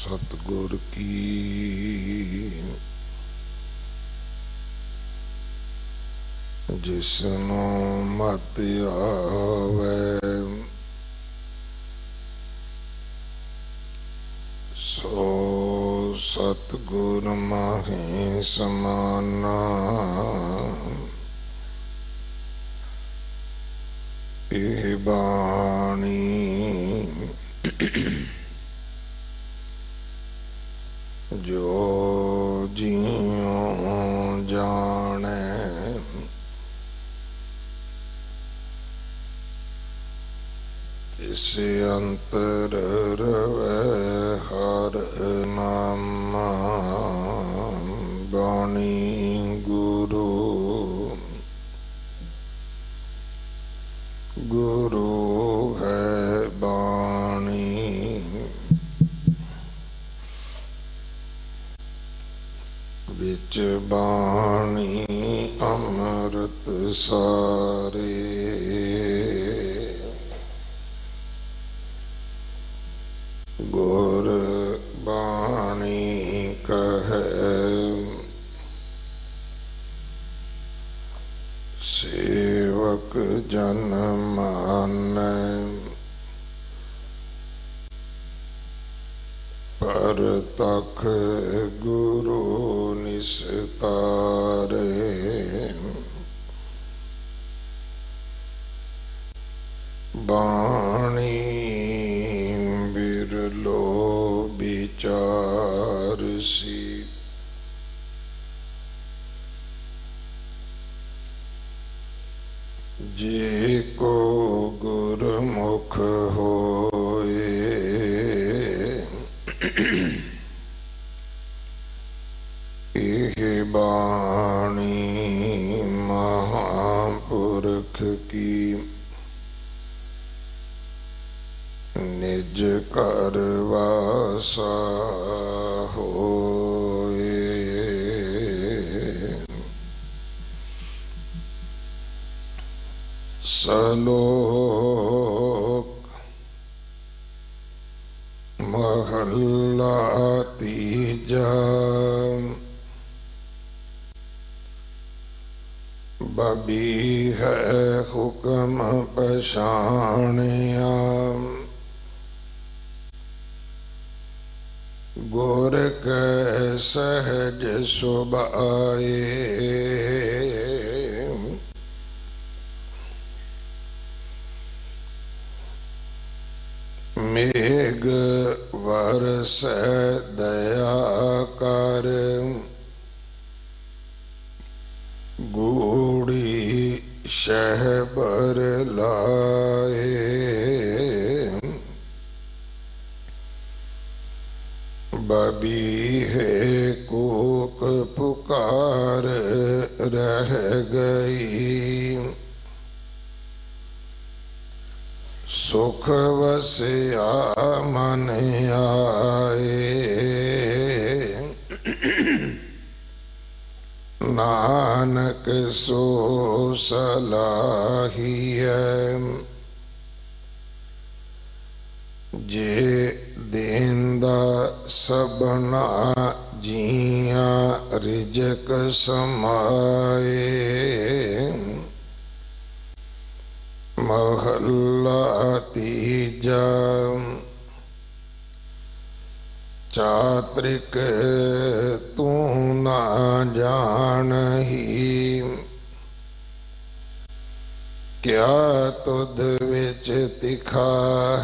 सतगुर की जिसनों मत आवे सो सतगुर माही समाना। ये बाणी जो जियों जाने तिसे अंतर रवे हर नामा। बाणी गुरु गुरु है बाणी। विच बाणी अमृत सारे गुर बाणी कहे सेवक जन मानै। पर तख गुरु निस्तारे बाणी बिरलो विचारसी। जे को गुरमुख होए यह बाणी महापुरख की निज कर वासा होए। सलोक महला तीजा बबी है हुक्म पछाणिया। गुर के सहज सुबाए मेघ वर्ष दया कर गूढ़ी शहबर लाए। बबी है कूक पुकार रह गई। सुख वस्या मन आए नानक सो सलाहिए। जे देंदा सबना जिया रिजक समाए। महला तीजा चात्रिक तू ना जानही क्या तुध विच तिखा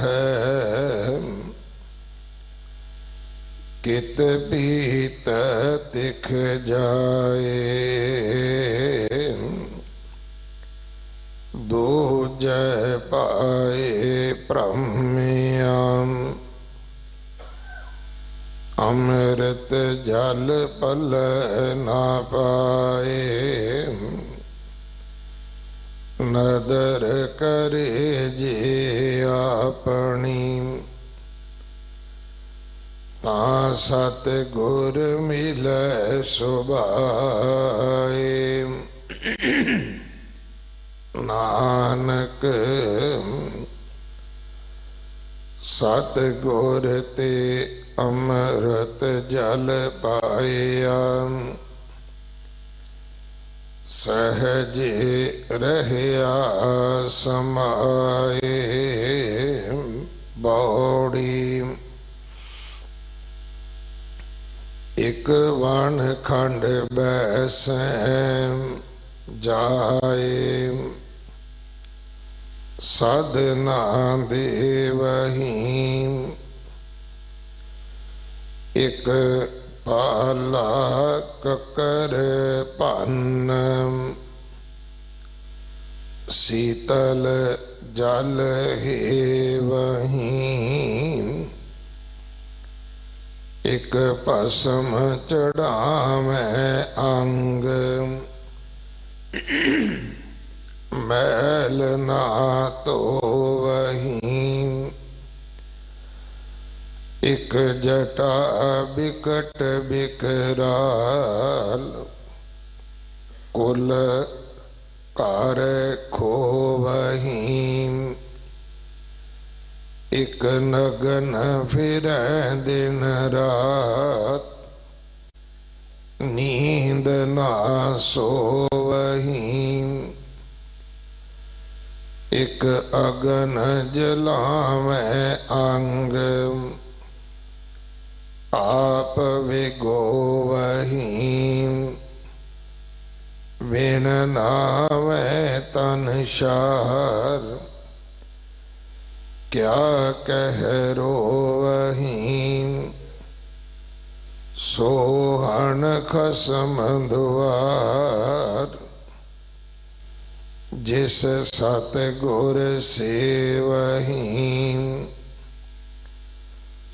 है। कित बीत तिख जाए दूजय पाए ब्रह्मयाम। अमृत जल पल ना पाए नदर करे जे अपनी। ता सतगुर मिले सुभाए। नानक सतगुर ते अमृत जल पाया सहजे रहया समाए बौड़ी एक वन खंड बैसै जाए साधना देवही एक पाला ककर पन शीतल जल हे वही एक पसम चढ़ावे अंग मैल ना तो वही एक जटा बिकट बिकराल कुल कार खोवही एक नगन फिर दिन रात नींद ना सोवही एक अगन जलावे अंग आप विगोवही विन नावे तन शार क्या कह रोवही सोहन खसम दुआर जिस सतगुर सेवही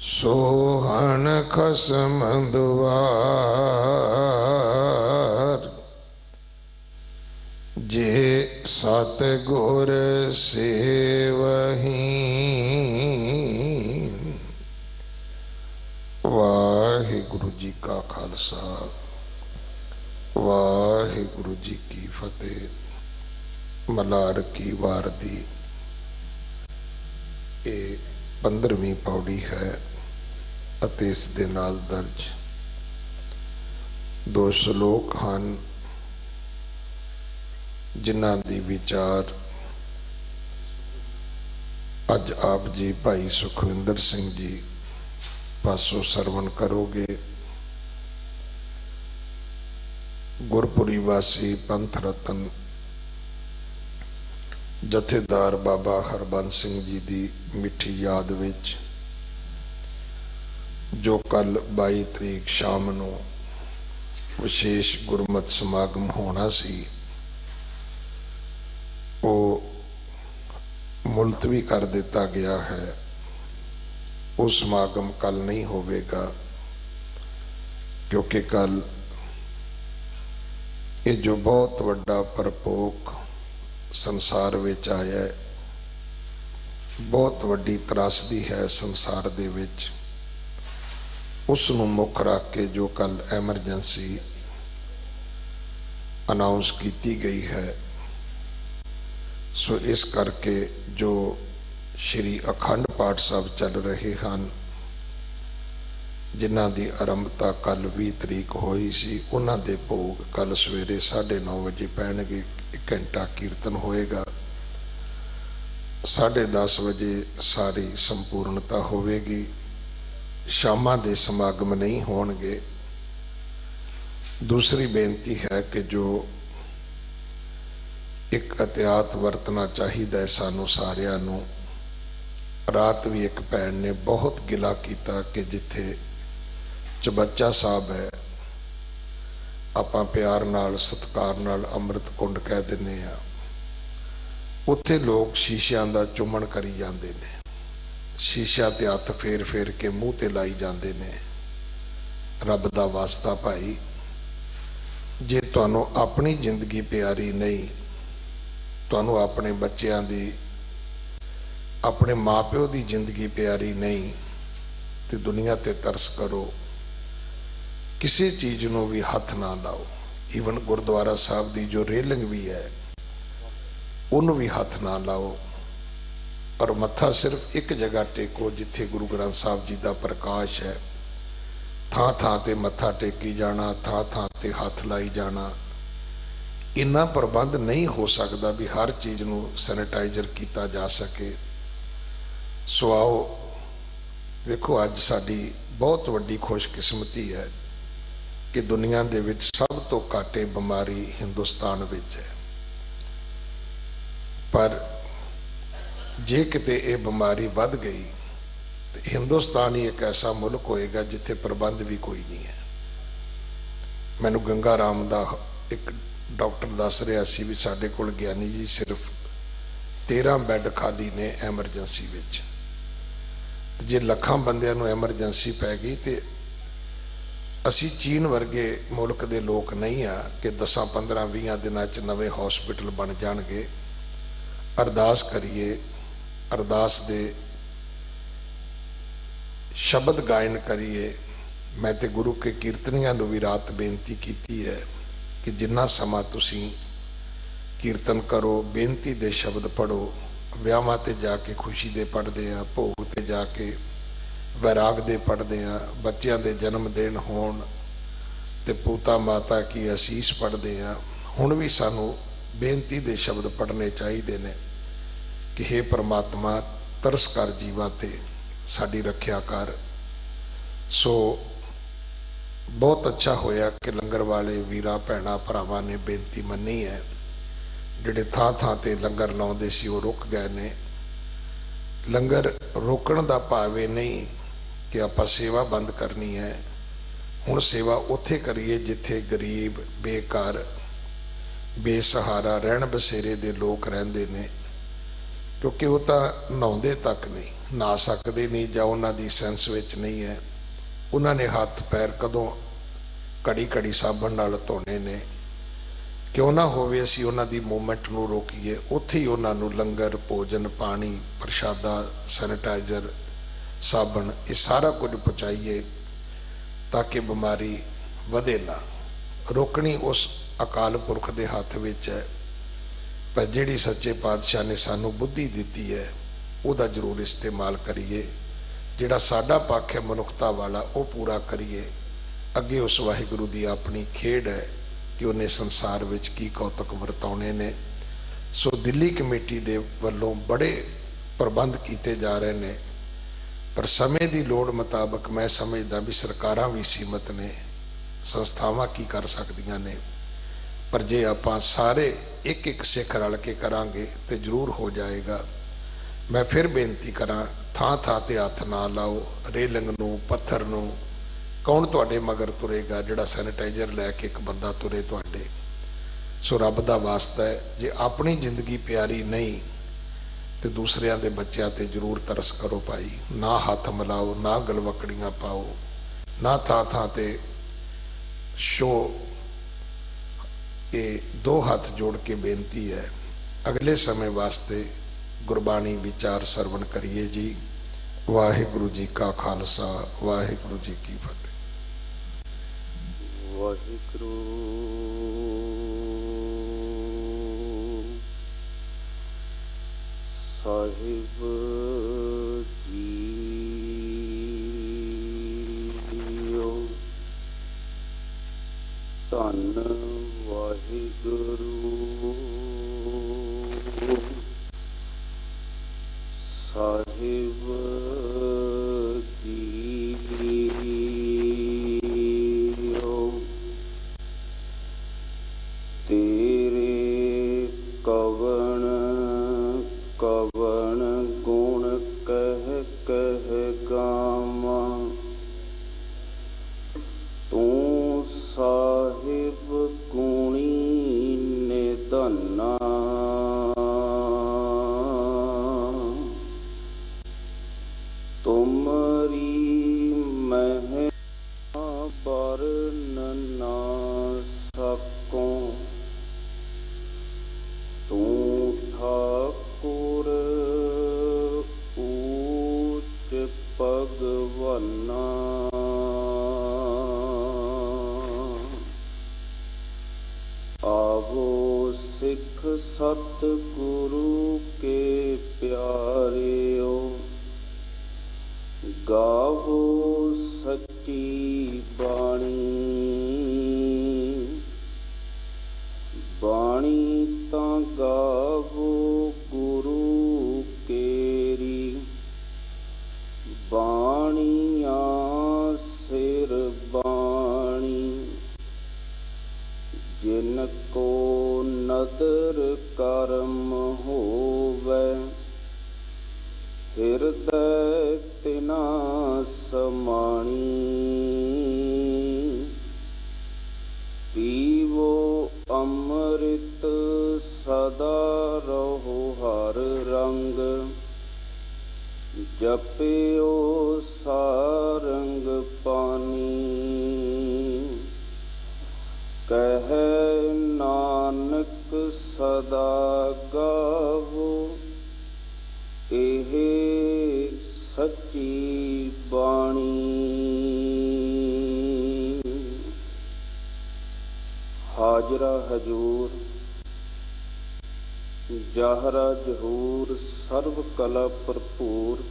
सोहन खसम दुआर जे सतगुर सेवही। वाहिगुरु जी का खालसा वाहिगुरु जी की फतेह। मलार की वार दी ये 15वीं पौड़ी है ਅਤੇ ਇਸ ਦੇ ਨਾਲ ਦਰਜ 2 ਸ਼ਲੋਕ ਹਨ ਜਿਨ੍ਹਾਂ ਦੀ ਵਿਚਾਰ ਅੱਜ ਆਪ ਜੀ ਭਾਈ ਸੁਖਵਿੰਦਰ ਸਿੰਘ ਜੀ ਪਾਸੋਂ ਸਰਵਣ ਕਰੋਗੇ। ਗੁਰਪੁਰੀ ਵਾਸੀ ਪੰਥ ਰਤਨ ਜਥੇਦਾਰ ਬਾਬਾ ਹਰਬੰਸ ਸਿੰਘ ਜੀ ਦੀ ਮਿੱਠੀ ਯਾਦ ਵਿੱਚ जो कल 22 तरीक शाम ਨੂੰ विशेष गुरमत समागम होना सी वो मुलतवी कर दिता गया है। वो समागम कल नहीं होगा क्योंकि कल ये जो बहुत वड्डा परपोख संसार विच आया है, बहुत वड्डी त्रासदी है संसार दे विच, उसनूं मुख रख के जो कल एमरजेंसी अनाउंस की गई है। सो इस करके जो श्री अखंड पाठ साहब चल रहे हैं जिन्हां दी आरंभता कल 20 तरीक हुई सी, उन्हां दे भोग कल सवेरे 9:30 बजे पैणगे। 1 घंटा कीर्तन होएगा, 10:30 बजे सारी संपूर्णता होवेगी। शामा दे समागम नहीं होणगे। दूसरी बेनती है कि जो एक एहतियात वरतना चाहिए सानू सारियां नू। रात भी एक भैन ने बहुत गिला किया कि जिथे चबच्चा साहब है आपां प्यार नाल सत्कार नाल अमृत कुंड कह दिंदे आ, उत्थे लोग शीशियां दा चुमन करी जांदे ने, शीशा ते हथ फेर फेर के मूँह ते लाई जाते ने। रब दा वास्ता भाई, जे तुहानू अपनी जिंदगी प्यारी नहीं, तुहानू अपने बच्चों की अपने माँ प्यो की जिंदगी प्यारी नहीं, तो दुनिया ते तरस करो, किसी चीज़ नू भी हथ ना लाओ। ईवन गुरुद्वारा साहब की जो रेलिंग भी है उन्होंने भी हथ ना लाओ और मत्था सिर्फ एक जगह टेको जिथे गुरु ग्रंथ साहब जी का प्रकाश है। थां थां ते मत्था टेकी जाना, थां थां ते हथ लाई जाना, इन्ना प्रबंध नहीं हो सकता भी हर चीज़ नूं सैनिटाइजर किया जा सके। सो आओ वेखो, अज साडी बहुत वड्डी खुशकिस्मती है कि दुनिया दे विच सब तो घट बीमारी हिंदुस्तान विच है। पर जे किते ये बीमारी वध गई तो हिंदुस्तान ही एक ऐसा मुल्क होएगा जिथे प्रबंध भी कोई नहीं है। मैनू गंगा राम दा एक डॉक्टर दस रहा सी भी साडे कोल ज्ञानी जी सिर्फ 13 बैड खाली ने एमरजेंसी विच। जे लखां बंदियां नूं एमरजेंसी पै गई तो असी चीन वर्गे मुल्क के लोग नहीं आ कि 10-15-20 दिनों च नवे हॉस्पिटल बन जाएंगे। अरदास करिए, अरदास दे शब्द गायन करिए। मैं तो गुरु के कीर्तनियां नूं भी रात बेनती की है कि जिन्ना समा तुसी कीर्तन करो, बेनती दे शब्द पढ़ो। विआहां ते जाके खुशी दे पढ़ते हैं, भोग ते जाके वैराग दे पढ़ते हैं, बच्चों के जन्म दिन होण ते पूता माता की असीस पढ़ते हैं। हुण भी सानू बेनती दे शब्द पढ़ने चाहिए ने कि हे परमात्मा तरस कर जीवां ते साडी रखिया कर। सो बहुत अच्छा होया कि लंगर वाले वीरां भैणां भरावां ने बेनती मनी है। जिहड़े थां थां ते लंगर लाउंदे सी वो रुक गए ने। लंगर रोकण दा भाव ये नहीं कि आपां सेवा बंद करनी है। हुण सेवा उत्थे करिए जिथे गरीब, बेकार, बेसहारा, रहण बसेरे दे लोग रहिंदे ने, क्योंकि वो तो नहाउंदे तक नहीं, नहा सकते नहीं जां उन्हां दी सेंस विच नहीं है। उन्होंने हाथ पैर कदों घड़ी घड़ी साबण नाल धोने ने। क्यों ना होवे असी उन्हां दी मूवमेंट नूं रोकीए, उत्थे ही उन्हां नूं लंगर, भोजन, पानी, प्रशादा, सैनिटाइजर, साबण ये सारा कुछ पहुँचाइए ताकि बीमारी वधे ना। रोकनी उस अकाल पुरख दे हाथ विच है। पर जिहड़ी सच्चे पातशाह ने सानू बुद्धि दिती है उहदा जरूर इस्तेमाल करिए। जिहड़ा साडा पक्ष है मनुखता वाला वो पूरा करिए। अगे उस वाहिगुरू की अपनी खेड है कि उन्हें संसार विच की कौतक वरताउने ने। सो दिल्ली कमेटी दे वल्लों बड़े प्रबंध किए जा रहे हैं, पर समय की लोड़ मुताबक मैं समझदा भी सरकारां भी सीमित ने, संस्थावां की कर सकदियां ने। पर जे आपां सारे एक एक सिख रल के करांगे तो जरूर हो जाएगा। मैं फिर बेनती करा, थां थां ते हथ ना लाओ, रेलिंग नूं, पत्थर नूं। कौन तुहाडे मगर तुरेगा जिहड़ा सैनिटाइजर लैके एक बंदा तुरे तुहाडे। सो रब दा वास्ता है, जे अपनी जिंदगी प्यारी नहीं तो दूसरियां दे बच्चों ते जरूर तरस करो भाई। ना हाथ मिलाओ, ना गलवकड़ियां पाओ, ना थां थां ते शो। ये दो हाथ जोड़ के बेनती है। अगले समय वास्ते गुरबाणी विचार सरवण करिए जी। वाहिगुरु जी का खालसा, वाहिगुरु जी की फतेह। वाहिगुरु साहिब जीओ, धन वाहिगुरु साहिब जीओ। तेरे कवन कवन गुण कह कह गावा, तू साहिब गुणी निधना। तुमरी महिमा बरन ना सकों, तू ठाकुर ऊच भगवाना। आवो सिख सतगुरु के प्यारे, गावो सच ਸੱਚੀ ਬਾਣੀ। ਬਾਣੀ ਤਾਂ ਗਾਵੋ ਗੁਰੂ ਕੇਰੀ, ਬਾਣੀਆਂ ਸਿਰ ਬਾਣੀ। ਜਿਨ ਕੋ ਨਦਰ ਕਰਮ ਹੋਵੈ, ਹਿਰਦੈ ਤਿਨਾ ਸਮਾਣੀ। ਪੀਵੋ ਅੰਮ੍ਰਿਤ ਸਦਾ ਰਹੋ ਹਰ ਰੰਗ, ਜਪਿਓ ਸਾਰੰਗ ਪਾਣੀ। ਕਹੈ ਨਾਨਕ ਸਦਾ ਗਾਵੋ, ਇਹ ਸੱਚੀ ਬਾਣੀ। ਹਾਜ਼ਰਾ ਹਜੂਰ ਜਾਹਰਾ ਜਹੂਰ, ਸਰਬ ਕਲਾ ਭਰਪੂਰ।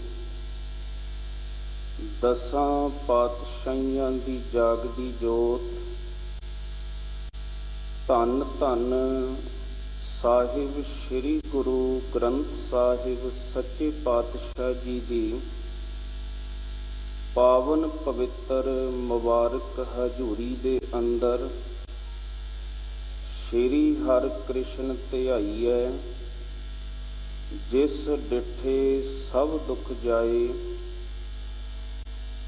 ਦਸਾਂ ਪਾਤਸ਼ਾਹੀਆਂ ਦੀ ਜਾਗਦੀ ਜੋਤ, ਧੰਨ ਧੰਨ ਸਾਹਿਬ ਸ੍ਰੀ ਗੁਰੂ ਗ੍ਰੰਥ ਸਾਹਿਬ ਸੱਚੇ ਪਾਤਸ਼ਾਹ ਜੀ ਦੀ ਪਾਵਨ ਪਵਿੱਤਰ ਮੁਬਾਰਕ ਹਜ਼ੂਰੀ ਦੇ ਅੰਦਰ ਸ਼੍ਰੀ ਹਰਿ ਕ੍ਰਿਸ਼ਨ ਧਿਆਈਐ। ਜਿਸ ਡਿਠੇ ਸਭ ਦੁਖ ਜਾਏ,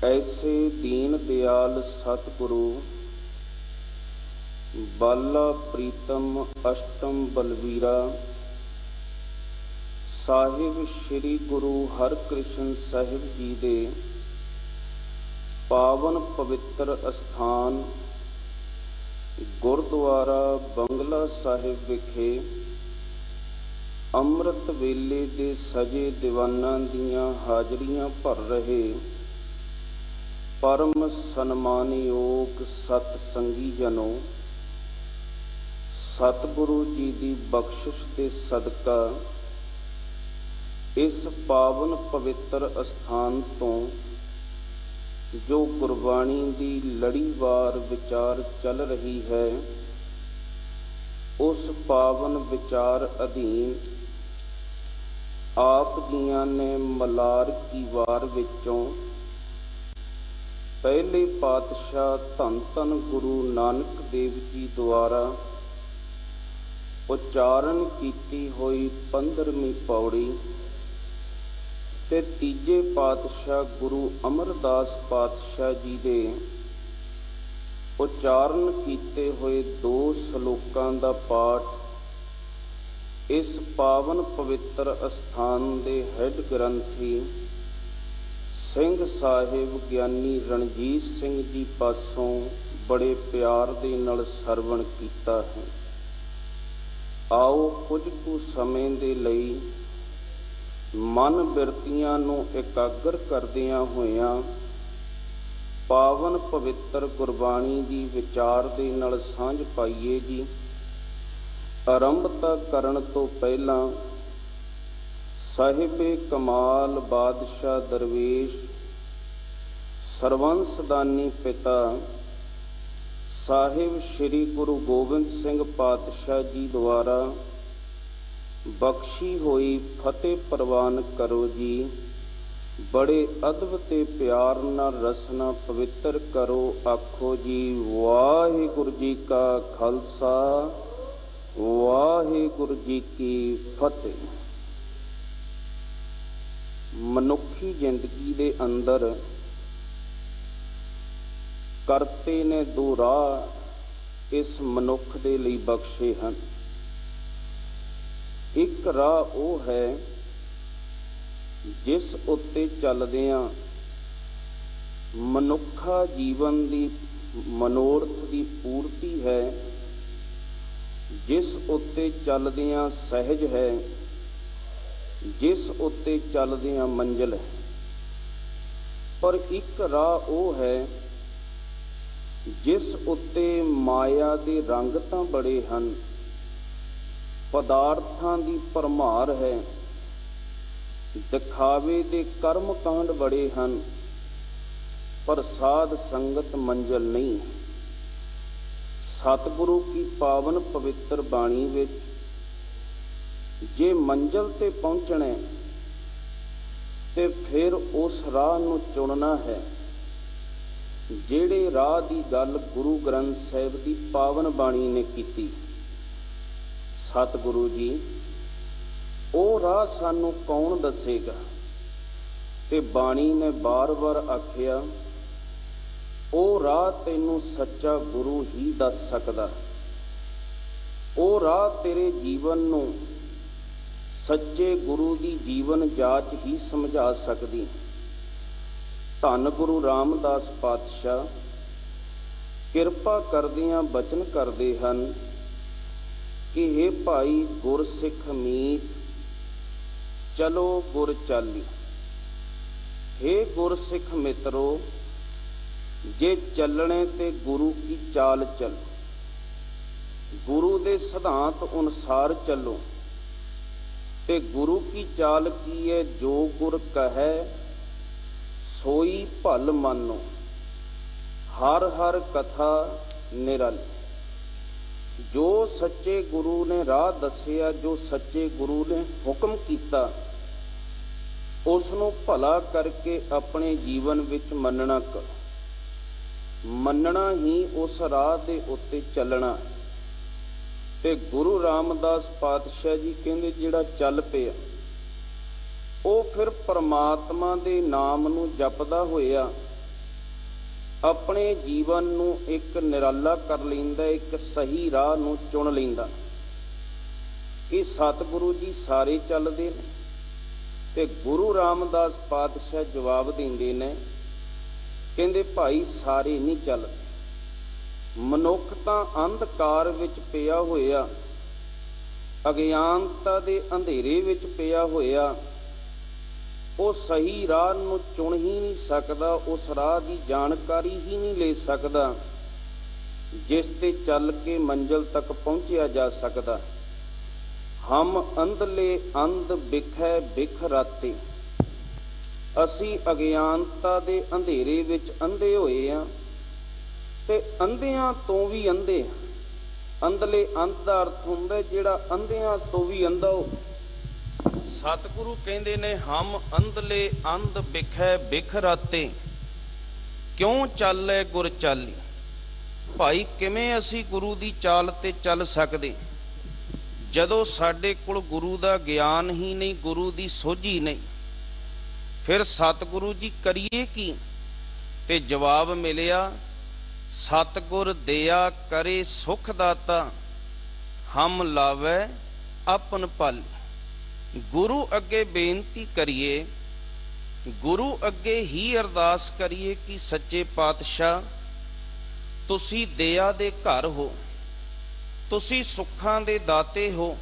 ਐਸੇ ਦੀਨ ਦਿਆਲ ਸਤਿਗੁਰੂ। ਬਾਲਾ ਪ੍ਰੀਤਮ ਅਸ਼ਟਮ ਬਲਵੀਰਾ ਸਾਹਿਬ ਸ੍ਰੀ ਗੁਰੂ ਹਰਿਕ੍ਰਿਸ਼ਨ ਸਾਹਿਬ ਜੀ ਦੇ ਪਾਵਨ ਪਵਿੱਤਰ ਅਸਥਾਨ ਗੁਰਦੁਆਰਾ ਬੰਗਲਾ ਸਾਹਿਬ ਵਿਖੇ ਅੰਮ੍ਰਿਤ ਵੇਲੇ ਦੇ ਸਜੇ ਦੀਵਾਨਾਂ ਦੀਆਂ ਹਾਜ਼ਰੀਆਂ ਭਰ ਰਹੇ ਪਰਮ ਸਨਮਾਨਯੋਗ ਸਤ ਸੰਗੀ ਜਨੋ, ਸਤਿਗੁਰੂ ਜੀ ਦੀ ਬਖਸ਼ਿਸ਼ ਦੇ ਸਦਕਾ ਇਸ ਪਾਵਨ ਪਵਿੱਤਰ ਅਸਥਾਨ ਤੋਂ ਜੋ ਗੁਰਬਾਣੀ ਦੀ ਲੜੀਵਾਰ ਵਿਚਾਰ ਚੱਲ ਰਹੀ ਹੈ, ਉਸ ਪਾਵਨ ਵਿਚਾਰ ਅਧੀਨ ਆਪ ਜੀਆਂ ਨੇ ਮਲਾਰ ਕੀ ਵਾਰ ਵਿੱਚੋਂ ਪਹਿਲੇ ਪਾਤਸ਼ਾਹ ਧੰਨ ਧੰਨ ਗੁਰੂ ਨਾਨਕ ਦੇਵ ਜੀ ਦੁਆਰਾ ਉਚਾਰਨ ਕੀਤੀ ਹੋਈ 15ਵੀਂ ਪੌੜੀ ਤੇ ਤੀਜੇ ਪਾਤਸ਼ਾਹ ਗੁਰੂ ਅਮਰਦਾਸ ਪਾਤਸ਼ਾਹ ਜੀ ਦੇ ਉਚਾਰਨ ਕੀਤੇ ਹੋਏ 2 ਸ਼ਲੋਕਾਂ ਦਾ ਪਾਠ ਇਸ ਪਾਵਨ ਪਵਿੱਤਰ ਅਸਥਾਨ ਦੇ ਹੈੱਡ ਗ੍ਰੰਥੀ ਸਿੰਘ ਸਾਹਿਬ ਗਿਆਨੀ ਰਣਜੀਤ ਸਿੰਘ ਜੀ ਪਾਸੋਂ ਬੜੇ ਪਿਆਰ ਦੇ ਨਾਲ ਸਰਵਣ ਕੀਤਾ ਹੈ। ਆਓ ਕੁਝ ਕੁ ਸਮੇਂ ਦੇ ਲਈ ਮਨ ਬਿਰਤੀਆਂ ਨੂੰ ਇਕਾਗਰ ਕਰਦਿਆਂ ਹੋਇਆਂ ਪਾਵਨ ਪਵਿੱਤਰ ਗੁਰਬਾਣੀ ਦੀ ਵਿਚਾਰ ਦੇ ਨਾਲ ਸਾਂਝ ਪਾਈਏ ਜੀ। ਆਰੰਭਤਾ ਕਰਨ ਤੋਂ ਪਹਿਲਾਂ ਸਾਹਿਬੇ ਕਮਾਲ ਬਾਦਸ਼ਾਹ ਦਰਵੇਸ਼ ਸਰਵੰਸਦਾਨੀ ਪਿਤਾ ਸਾਹਿਬ ਸ੍ਰੀ ਗੁਰੂ ਗੋਬਿੰਦ ਸਿੰਘ ਪਾਤਸ਼ਾਹ ਜੀ ਦੁਆਰਾ ਬਖਸ਼ੀ ਹੋਈ ਫਤਿਹ ਪ੍ਰਵਾਨ ਕਰੋ ਜੀ। ਬੜੇ ਅਦਬ ਤੇ ਪਿਆਰ ਨਾਲ ਰਸਨਾ ਪਵਿੱਤਰ ਕਰੋ। ਆਖੋ ਜੀ, ਵਾਹਿਗੁਰੂ ਜੀ ਕਾ ਖਾਲਸਾ, ਵਾਹਿਗੁਰੂ ਜੀ ਕੀ ਫਤਿਹ। ਮਨੁੱਖੀ ਜ਼ਿੰਦਗੀ ਦੇ ਅੰਦਰ ਕਰਤੇ ਨੇ 2 ਰਾਹ ਇਸ ਮਨੁੱਖ ਦੇ ਲਈ ਬਖਸ਼ੇ ਹਨ। ਇੱਕ ਰਾਹ ਉਹ ਹੈ ਜਿਸ ਉੱਤੇ ਚੱਲਦਿਆਂ ਮਨੁੱਖਾ ਜੀਵਨ ਦੀ ਮਨੋਰਥ ਦੀ ਪੂਰਤੀ ਹੈ, ਜਿਸ ਉੱਤੇ ਚੱਲਦਿਆਂ ਸਹਿਜ ਹੈ, ਜਿਸ ਉੱਤੇ ਚੱਲਦਿਆਂ ਮੰਜ਼ਿਲ ਹੈ। ਪਰ ਇੱਕ ਰਾਹ ਉਹ ਹੈ ਜਿਸ ਉੱਤੇ ਮਾਇਆ ਦੇ ਰੰਗ ਤਾਂ ਬੜੇ ਹਨ, ਪਦਾਰਥਾਂ ਦੀ ਭਰਮਾਰ ਹੈ, ਦਿਖਾਵੇ ਦੇ ਕਰਮ ਕਾਂਡ ਬੜੇ ਹਨ, पर साध संगत मंजिल नहीं। सतगुरु की पावन पवित्र बाणी विच जे मंजिल ते पहुंचना ते फिर उस राह नूं चुनना है ਜਿਹੜੇ ਰਾਹ ਦੀ ਗੱਲ ਗੁਰੂ ਗ੍ਰੰਥ ਸਾਹਿਬ ਦੀ ਪਾਵਨ ਬਾਣੀ ਨੇ ਕੀਤੀ। ਸਤਿਗੁਰੂ ਜੀ ਉਹ ਰਾਹ ਸਾਨੂੰ ਕੌਣ ਦੱਸੇਗਾ? ਤੇ ਬਾਣੀ ਨੇ ਬਾਰ-ਬਾਰ ਆਖਿਆ ਉਹ ਰਾਹ ਤੈਨੂੰ ਸੱਚਾ ਗੁਰੂ ਹੀ ਦੱਸ ਸਕਦਾ। ਉਹ ਰਾਹ ਤੇਰੇ ਜੀਵਨ ਨੂੰ ਸੱਚੇ ਗੁਰੂ ਦੀ ਜੀਵਨ ਜਾਚ ਹੀ ਸਮਝਾ ਸਕਦੀ। ਧੰਨ ਗੁਰੂ ਰਾਮਦਾਸ ਪਾਤਸ਼ਾਹ ਕਿਰਪਾ ਕਰਦਿਆਂ ਬਚਨ ਕਰਦੇ ਹਨ ਕਿ ਹੇ ਭਾਈ ਗੁਰਸਿੱਖ ਮੀਤ ਚਲੋ ਗੁਰ ਚਾਲੀ। ਹੇ ਗੁਰਸਿੱਖ ਮਿੱਤਰੋ ਜੇ ਚੱਲਣੇ ਤੇ ਗੁਰੂ ਕੀ ਚਾਲ ਚੱਲੋ, ਗੁਰੂ ਦੇ ਸਿਧਾਂਤ ਅਨੁਸਾਰ ਚੱਲੋ। ਤੇ ਗੁਰੂ ਕੀ ਚਾਲ ਕੀ ਹੈ? ਜੋ ਗੁਰ ਕਹੈ ਸੋਈ ਭਲ ਮਾਨੋ, ਹਰ ਹਰ ਕਥਾ ਨਿਰਲ। ਜੋ ਸੱਚੇ ਗੁਰੂ ਨੇ ਰਾਹ ਦੱਸਿਆ, ਜੋ ਸੱਚੇ ਗੁਰੂ ਨੇ ਹੁਕਮ ਕੀਤਾ, ਉਸ ਨੂੰ ਭਲਾ ਕਰਕੇ ਆਪਣੇ ਜੀਵਨ ਵਿੱਚ ਮੰਨਣਾ ਕਰੋ। ਮੰਨਣਾ ਹੀ ਉਸ ਰਾਹ ਦੇ ਉੱਤੇ ਚੱਲਣਾ। ਤੇ ਗੁਰੂ ਰਾਮਦਾਸ ਪਾਤਸ਼ਾਹ ਜੀ ਕਹਿੰਦੇ ਜਿਹੜਾ ਚੱਲ ਪਿਆ ਉਹ ਫਿਰ ਪਰਮਾਤਮਾ ਦੇ ਨਾਮ ਨੂੰ ਜਪਦਾ ਹੋਇਆ ਆਪਣੇ ਜੀਵਨ ਨੂੰ ਇੱਕ ਨਿਰਾਲਾ ਕਰ ਲੈਂਦਾ, ਇੱਕ ਸਹੀ ਰਾਹ ਨੂੰ ਚੁਣ ਲੈਂਦਾ। ਇਹ ਸਤਿਗੁਰੂ ਜੀ ਸਾਰੇ ਚੱਲਦੇ ਨੇ ਤੇ ਗੁਰੂ ਰਾਮਦਾਸ ਪਾਤਸ਼ਾਹ ਜਵਾਬ ਦਿੰਦੇ ਨੇ, ਕਹਿੰਦੇ ਭਾਈ ਸਾਰੇ ਨਹੀਂ ਚੱਲਦੇ। ਮਨੁੱਖ ਤਾਂ ਅੰਧਕਾਰ ਵਿੱਚ ਪਿਆ ਹੋਇਆ, ਅਗਿਆਨਤਾ ਦੇ ਅੰਧੇਰੇ ਵਿੱਚ ਪਿਆ ਹੋਇਆ, ਉਹ ਸਹੀ ਰਾਹ ਨੂੰ ਚੁਣ ਹੀ ਨਹੀਂ ਸਕਦਾ, ਉਸ ਰਾਹ ਦੀ ਜਾਣਕਾਰੀ ਹੀ ਨਹੀਂ ਲੈ ਸਕਦਾ ਜਿਸ ਤੇ ਚੱਲ ਕੇ ਮੰਜ਼ਿਲ ਤੱਕ ਪਹੁੰਚਿਆ ਜਾ ਸਕਦਾ। ਹਮ ਅੰਧਲੇ ਅੰਧ ਬਿਖੈ ਬਿਖ ਰਾਤੇ। ਅਸੀਂ ਅਗਿਆਨਤਾ ਦੇ ਅੰਧੇਰੇ ਵਿੱਚ ਅੰਧੇ ਹੋਏ ਹਾਂ ਤੇ ਅੰਧਿਆਂ ਤੋਂ ਵੀ ਅੰਧੇ। ਅੰਧਲੇ ਅੰਧ ਦਾ ਅਰਥ ਹੁੰਦਾ ਜਿਹੜਾ ਅੰਧਿਆਂ ਤੋਂ ਵੀ ਅੰਧਾ ਹੋ। ਸਤਿਗੁਰੂ ਕਹਿੰਦੇ ਨੇ ਹਮ ਅੰਧਲੇ ਅੰਧ ਬਿਖੈ ਬਿਖ ਰਾਤੇ, ਕਿਉਂ ਚੱਲੈ ਗੁਰ ਚਾਲੀ। ਭਾਈ ਕਿਵੇਂ ਅਸੀਂ ਗੁਰੂ ਦੀ ਚਾਲ ਤੇ ਚੱਲ ਸਕਦੇ ਜਦੋਂ ਸਾਡੇ ਕੋਲ ਗੁਰੂ ਦਾ ਗਿਆਨ ਹੀ ਨਹੀਂ, ਗੁਰੂ ਦੀ ਸੋਝੀ ਨਹੀਂ। ਫਿਰ ਸਤਿਗੁਰੂ ਜੀ ਕਰੀਏ ਕੀ? ਤੇ ਜਵਾਬ ਮਿਲਿਆ ਸਤਿਗੁਰ ਦਿਆ ਕਰੇ ਸੁਖ ਦਾਤਾ, ਹਮ ਲਾਵੈ ਆਪਨ ਪਾਲੀ। ਗੁਰੂ ਅੱਗੇ ਬੇਨਤੀ ਕਰੀਏ, ਗੁਰੂ ਅੱਗੇ ਹੀ ਅਰਦਾਸ ਕਰੀਏ ਕਿ ਸੱਚੇ ਪਾਤਸ਼ਾਹ ਤੁਸੀਂ ਦਇਆ ਦੇ ਘਰ ਹੋ, ਤੁਸੀਂ ਸੁੱਖਾਂ ਦੇ ਦਾਤੇ ਹੋ,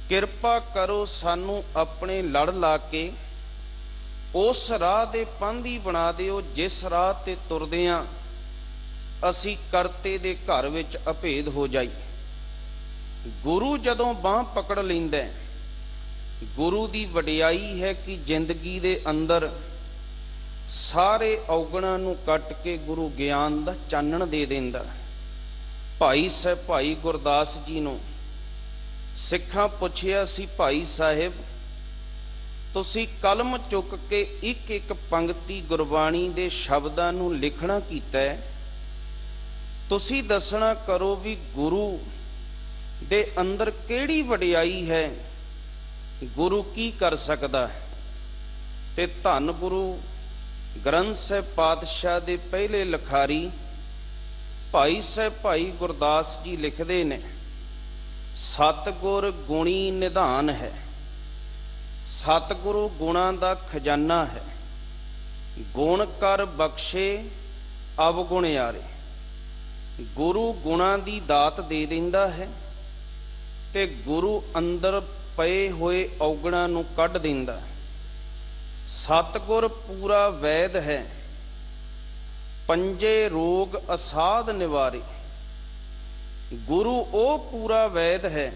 ਕਿਰਪਾ ਕਰੋ ਸਾਨੂੰ ਆਪਣੇ ਲੜ ਲਾ ਕੇ ਉਸ ਰਾਹ ਦੇ ਪਾਂਧੀ ਬਣਾ ਦਿਓ ਜਿਸ ਰਾਹ ਤੇ ਤੁਰਦੇ ਹਾਂ ਅਸੀਂ ਕਰਤੇ ਦੇ ਘਰ ਵਿੱਚ ਅਭੇਦ ਹੋ ਜਾਈਏ। ਗੁਰੂ ਜਦੋਂ ਬਾਂਹ ਪਕੜ ਲੈਂਦਾ, ਗੁਰੂ ਦੀ ਵਡਿਆਈ ਹੈ ਕਿ ਜ਼ਿੰਦਗੀ ਦੇ ਅੰਦਰ ਸਾਰੇ ਔਗਣਾਂ ਨੂੰ ਕੱਟ ਕੇ ਗੁਰੂ ਗਿਆਨ ਦਾ ਚਾਨਣ ਦੇ ਦਿੰਦਾ। ਭਾਈ ਗੁਰਦਾਸ ਜੀ ਨੂੰ ਸਿੱਖਾਂ ਪੁੱਛਿਆ ਸੀ, ਭਾਈ ਸਾਹਿਬ ਤੁਸੀਂ ਕਲਮ ਚੁੱਕ ਕੇ ਇੱਕ ਇੱਕ ਪੰਕਤੀ ਗੁਰਬਾਣੀ ਦੇ ਸ਼ਬਦਾਂ ਨੂੰ ਲਿਖਣਾ ਕੀਤਾ ਹੈ, ਤੁਸੀਂ ਦੱਸਣਾ ਕਰੋ ਵੀ ਗੁਰੂ ਦੇ ਅੰਦਰ ਕਿਹੜੀ ਵਡਿਆਈ ਹੈ, ਗੁਰੂ ਕੀ ਕਰ ਸਕਦਾ। ਤੇ ਧੰਨ ਗੁਰੂ ਗ੍ਰੰਥ ਸਾਹਿਬ ਪਾਤਸ਼ਾਹ ਦੇ ਪਹਿਲੇ ਲਿਖਾਰੀ ਭਾਈ ਗੁਰਦਾਸ ਜੀ ਲਿਖਦੇ ਨੇ, ਸਤਿਗੁਰ ਗੁਣੀ ਨਿਧਾਨ ਹੈ। ਸਤਿਗੁਰੂ ਗੁਣਾਂ ਦਾ ਖਜ਼ਾਨਾ ਹੈ। ਗੁਣ ਕਰ ਬਖਸ਼ੇ ਅਵਗੁਣਿਆਰੇ। ਗੁਰੂ ਗੁਣਾਂ ਦੀ ਦਾਤ ਦੇ ਦਿੰਦਾ ਹੈ ਤੇ ਗੁਰੂ ਅੰਦਰ ਪਏ ਹੋਏ ਔਗਣਾਂ ਨੂੰ ਕੱਢ ਦਿੰਦਾ। ਸਤਿਗੁਰ ਪੂਰਾ ਵੈਦ ਹੈ, ਪੰਜੇ ਰੋਗ ਅਸਾਧ ਨਿਵਾਰੇ। ਗੁਰੂ ਉਹ ਪੂਰਾ ਵੈਦ ਹੈ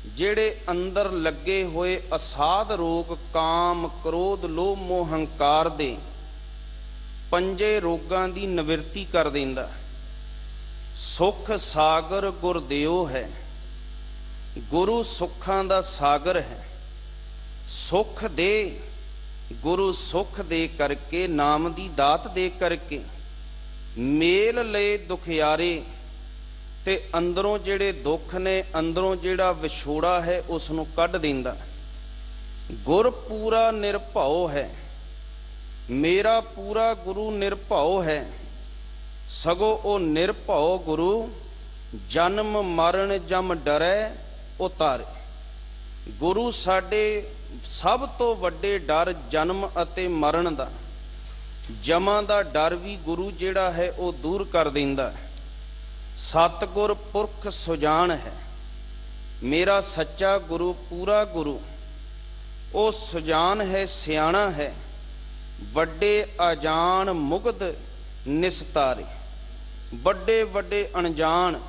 ਜਿਹੜੇ ਅੰਦਰ ਲੱਗੇ ਹੋਏ ਅਸਾਧ ਰੋਗ ਕਾਮ ਕ੍ਰੋਧ ਲੋਭ ਮੋਹ ਹੰਕਾਰ ਦੇ ਪੰਜੇ ਰੋਗਾਂ ਦੀ ਨਿਵਰਤੀ ਕਰ ਦਿੰਦਾ। ਸੁਖ ਸਾਗਰ ਗੁਰਦੇਵ ਹੈ, ਗੁਰੂ ਸੁੱਖਾਂ ਦਾ ਸਾਗਰ ਹੈ। ਸੁਖ ਦੇ ਗੁਰੂ ਸੁਖ ਦੇ ਕਰਕੇ, ਨਾਮ ਦੀ ਦਾਤ ਦੇ ਕਰਕੇ ਮੇਲ ਲਏ ਦੁਖਿਆਰੇ, ਤੇ ਅੰਦਰੋਂ ਜਿਹੜੇ ਦੁੱਖ ਨੇ, ਅੰਦਰੋਂ ਜਿਹੜਾ ਵਿਛੋੜਾ ਹੈ, ਉਸ ਨੂੰ ਕੱਢ ਦਿੰਦਾ। ਗੁਰ ਪੂਰਾ ਨਿਰਭਉ ਹੈ, ਮੇਰਾ ਪੂਰਾ ਗੁਰੂ ਨਿਰਭਉ ਹੈ। ਸਗੋਂ ਉਹ ਨਿਰਭਉ ਗੁਰੂ ਜਨਮ ਮਰਨ ਜਮ ਡਰੈ ਉਤਾਰੇ। ਗੁਰੂ ਸਾਡੇ ਸਭ ਤੋਂ ਵੱਡੇ ਡਰ ਜਨਮ ਅਤੇ ਮਰਨ ਦਾ, ਜਮਾਂ ਦਾ ਡਰ ਵੀ ਗੁਰੂ ਜਿਹੜਾ ਹੈ ਉਹ ਦੂਰ ਕਰ ਦਿੰਦਾ। ਸਤਿਗੁਰ ਪੁਰਖ ਸੁਜਾਨ ਹੈ, ਮੇਰਾ ਸੱਚਾ ਗੁਰੂ ਪੂਰਾ ਗੁਰੂ ਉਹ ਸੁਜਾਨ ਹੈ, ਸਿਆਣਾ ਹੈ। ਵੱਡੇ ਅਜਾਨ ਮੁਗਧ ਨਿਸਤਾਰੇ, ਵੱਡੇ ਵੱਡੇ ਅਣਜਾਣ,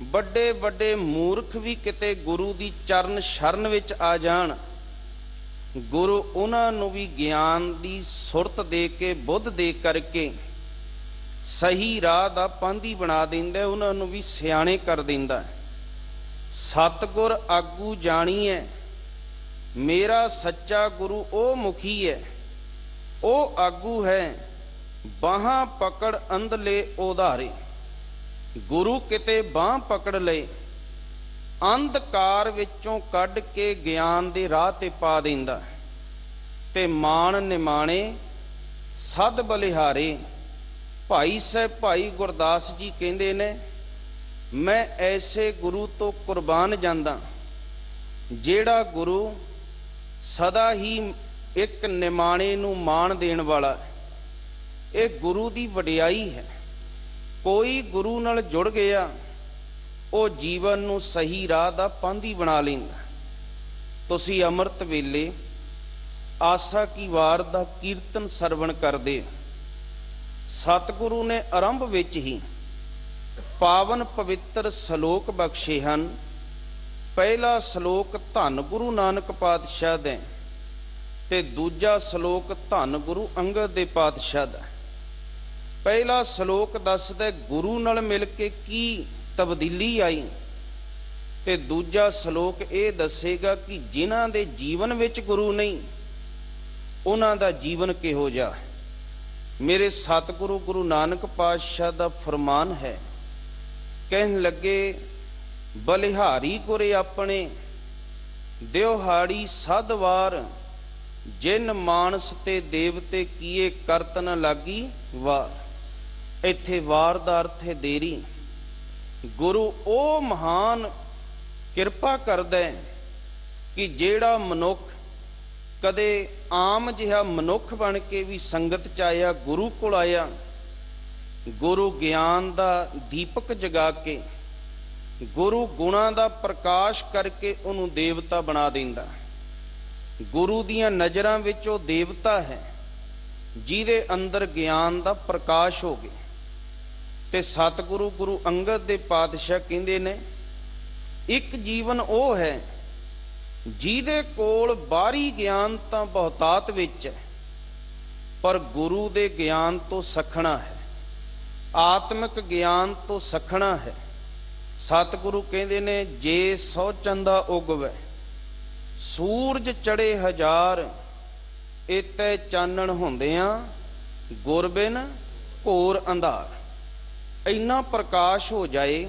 ਵੱਡੇ ਵੱਡੇ ਮੂਰਖ ਵੀ ਕਿਤੇ ਗੁਰੂ ਦੀ ਚਰਨ ਸ਼ਰਨ ਵਿੱਚ ਆ ਜਾਣ, ਗੁਰੂ ਉਹਨਾਂ ਨੂੰ ਵੀ ਗਿਆਨ ਦੀ ਸੁਰਤ ਦੇ ਕੇ, ਬੁੱਧ ਦੇ ਕਰਕੇ ਸਹੀ ਰਾਹ ਦਾ ਪਾਂਧੀ ਬਣਾ ਦਿੰਦਾ, ਉਹਨਾਂ ਨੂੰ ਵੀ ਸਿਆਣੇ ਕਰ ਦਿੰਦਾ। ਸਤਿਗੁਰ ਆਗੂ ਜਾਣੀਐ, ਮੇਰਾ ਸੱਚਾ ਗੁਰੂ ਉਹ ਮੁਖੀ ਹੈ, ਉਹ ਆਗੂ ਹੈ। ਬਾਹਾਂ ਪਕੜ ਅੰਧਲੇ ਉਧਾਰੇ, ਗੁਰੂ ਕਿਤੇ ਬਾਂਹ ਪਕੜ ਲਏ, ਅੰਧਕਾਰ ਵਿੱਚੋਂ ਕੱਢ ਕੇ ਗਿਆਨ ਦੇ ਰਾਹ ਤੇ ਪਾ ਦਿੰਦਾ। ਤੇ ਮਾਣ ਨਿਮਾਣੇ ਸਦ ਬਲਿਹਾਰੇ। ਭਾਈ ਸਾਹਿਬ ਭਾਈ ਗੁਰਦਾਸ ਜੀ ਕਹਿੰਦੇ ਨੇ, ਮੈਂ ਐਸੇ ਗੁਰੂ ਤੋਂ ਕੁਰਬਾਨ ਜਾਂਦਾ ਜਿਹੜਾ ਗੁਰੂ ਸਦਾ ਹੀ ਇੱਕ ਨਿਮਾਣੇ ਨੂੰ ਮਾਣ ਦੇਣ ਵਾਲਾ। ਇਹ ਗੁਰੂ ਦੀ ਵਡਿਆਈ ਹੈ। ਕੋਈ ਗੁਰੂ ਨਾਲ ਜੁੜ ਗਿਆ, ਉਹ ਜੀਵਨ ਨੂੰ ਸਹੀ ਰਾਹ ਦਾ ਪਾਂਧੀ ਬਣਾ ਲੈਂਦਾ। ਤੁਸੀਂ ਅੰਮ੍ਰਿਤ ਵੇਲੇ ਆਸਾ ਕੀ ਵਾਰ ਦਾ ਕੀਰਤਨ ਸਰਵਣ ਕਰਦੇ। ਸਤਿਗੁਰੂ ਨੇ ਆਰੰਭ ਵਿੱਚ ਹੀ ਪਾਵਨ ਪਵਿੱਤਰ ਸ਼ਲੋਕ ਬਖਸ਼ੇ ਹਨ। ਪਹਿਲਾ ਸ਼ਲੋਕ ਧੰਨ ਗੁਰੂ ਨਾਨਕ ਪਾਤਸ਼ਾਹ ਦਾ, ਤੇ ਦੂਜਾ ਸ਼ਲੋਕ ਧੰਨ ਗੁਰੂ ਅੰਗਦ ਦੇ ਪਾਤਸ਼ਾਹ ਦਾ। ਪਹਿਲਾ ਸ਼ਲੋਕ ਦੱਸਦਾ ਗੁਰੂ ਨਾਲ ਮਿਲ ਕੇ ਕੀ ਤਬਦੀਲੀ ਆਈ, ਤੇ ਦੂਜਾ ਸ਼ਲੋਕ ਇਹ ਦੱਸੇਗਾ ਕਿ ਜਿਨ੍ਹਾਂ ਦੇ ਜੀਵਨ ਵਿੱਚ ਗੁਰੂ ਨਹੀਂ, ਉਹਨਾਂ ਦਾ ਜੀਵਨ ਕਿਹੋ ਜਿਹਾ। ਮੇਰੇ ਸਤਿਗੁਰੂ ਗੁਰੂ ਨਾਨਕ ਪਾਤਸ਼ਾਹ ਦਾ ਫਰਮਾਨ ਹੈ, ਕਹਿਣ ਲੱਗੇ, ਬਲਿਹਾਰੀ ਗੁਰੇ ਆਪਣੇ ਦਿਉਹਾੜੀ ਸਦਵਾਰ, ਜਿਨ ਮਾਨਸ ਤੇ ਦੇਵਤੇ ਕੀਏ ਕਰਤ ਨ ਲਾਗੀ ਵਾਰ। ਇੱਥੇ ਵਾਰ ਦਾ ਅਰਥ ਹੈ ਦੇਰੀ। ਗੁਰੂ ਉਹ ਮਹਾਨ ਕਿਰਪਾ ਕਰਦਾ ਕਿ ਜਿਹੜਾ ਮਨੁੱਖ ਕਦੇ ਆਮ ਜਿਹਾ ਮਨੁੱਖ ਬਣ ਕੇ ਵੀ ਸੰਗਤ ਚ ਆਇਆ, ਗੁਰੂ ਕੋਲ ਆਇਆ, ਗੁਰੂ ਗਿਆਨ ਦਾ ਦੀਪਕ ਜਗਾ ਕੇ, ਗੁਰੂ ਗੁਣਾਂ ਦਾ ਪ੍ਰਕਾਸ਼ ਕਰਕੇ ਉਹਨੂੰ ਦੇਵਤਾ ਬਣਾ ਦਿੰਦਾ। ਗੁਰੂ ਦੀਆਂ ਨਜ਼ਰਾਂ ਵਿੱਚ ਉਹ ਦੇਵਤਾ ਹੈ ਜਿਹਦੇ ਅੰਦਰ ਗਿਆਨ ਦਾ ਪ੍ਰਕਾਸ਼ ਹੋ ਗਿਆ। ਤੇ ਸਤਿਗੁਰੂ ਗੁਰੂ ਅੰਗਦ ਦੇ ਪਾਤਸ਼ਾਹ ਕਹਿੰਦੇ ਨੇ, ਇੱਕ ਜੀਵਨ ਉਹ ਹੈ ਜਿਹਦੇ ਕੋਲ ਬਾਹਰੀ ਗਿਆਨ ਤਾਂ ਬਹੁਤਾਤ ਵਿੱਚ ਹੈ, ਪਰ ਗੁਰੂ ਦੇ ਗਿਆਨ ਤੋਂ ਸਖਣਾ ਹੈ, ਆਤਮਿਕ ਗਿਆਨ ਤੋਂ ਸਖਣਾ ਹੈ। ਸਤਿਗੁਰੂ ਕਹਿੰਦੇ ਨੇ, ਜੇ ਸੌ ਚੰਦਾ ਉਗਵੈ ਸੂਰਜ ਚੜੇ ਹਜ਼ਾਰ, ਇਤੈ ਚਾਨਣ ਹੁੰਦਿਆਂ ਗੁਰ ਬਿਨ ਘੋਰ ਅੰਧਾਰ। ਇੰਨਾ ਪ੍ਰਕਾਸ਼ ਹੋ ਜਾਏ,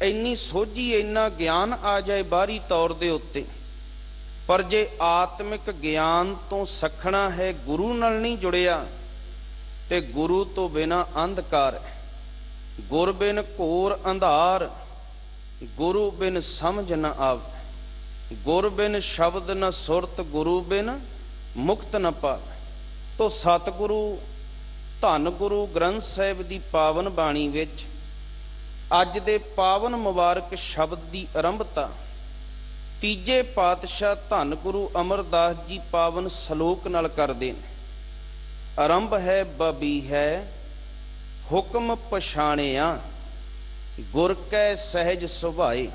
ਇੰਨੀ ਸੋਝੀ, ਇੰਨਾ ਗਿਆਨ ਆ ਜਾਏ ਬਾਹਰੀ ਤੌਰ ਦੇ ਉੱਤੇ, ਪਰ ਜੇ ਆਤਮਿਕ ਗਿਆਨ ਤੋਂ ਸਖਣਾ ਹੈ, ਗੁਰੂ ਨਾਲ ਨਹੀਂ ਜੁੜਿਆ, ਤੇ ਗੁਰੂ ਤੋਂ ਬਿਨਾਂ ਅੰਧਕਾਰ ਹੈ। ਗੁਰ ਬਿਨ ਘੋਰ ਅੰਧਾਰ, ਗੁਰੂ ਬਿਨ ਸਮਝ ਨ ਆਵੇ, ਗੁਰ ਬਿਨ ਸ਼ਬਦ ਨ ਸੁਰਤ, ਗੁਰੂ ਬਿਨ ਮੁਕਤ ਨ ਪਾਵੇ। ਤੋ ਸਤਿਗੁਰੂ ਧੰਨ ਗੁਰੂ ਗ੍ਰੰਥ ਸਾਹਿਬ ਦੀ ਪਾਵਨ ਬਾਣੀ ਵਿੱਚ ਅੱਜ ਦੇ ਪਾਵਨ ਮੁਬਾਰਕ ਸ਼ਬਦ ਦੀ ਆਰੰਭਤਾ ਤੀਜੇ ਪਾਤਸ਼ਾਹ ਧੰਨ ਗੁਰੂ ਅਮਰਦਾਸ ਜੀ ਪਾਵਨ ਸ਼ਲੋਕ ਨਾਲ ਕਰਦੇ ਨੇ। ਆਰੰਭ ਹੈ, ਬਬੀ ਹੈ ਹੁਕਮ ਪਛਾਣਿਆ, ਗੁਰ ਕੈ ਸਹਿਜ ਸੁਭਾਏ।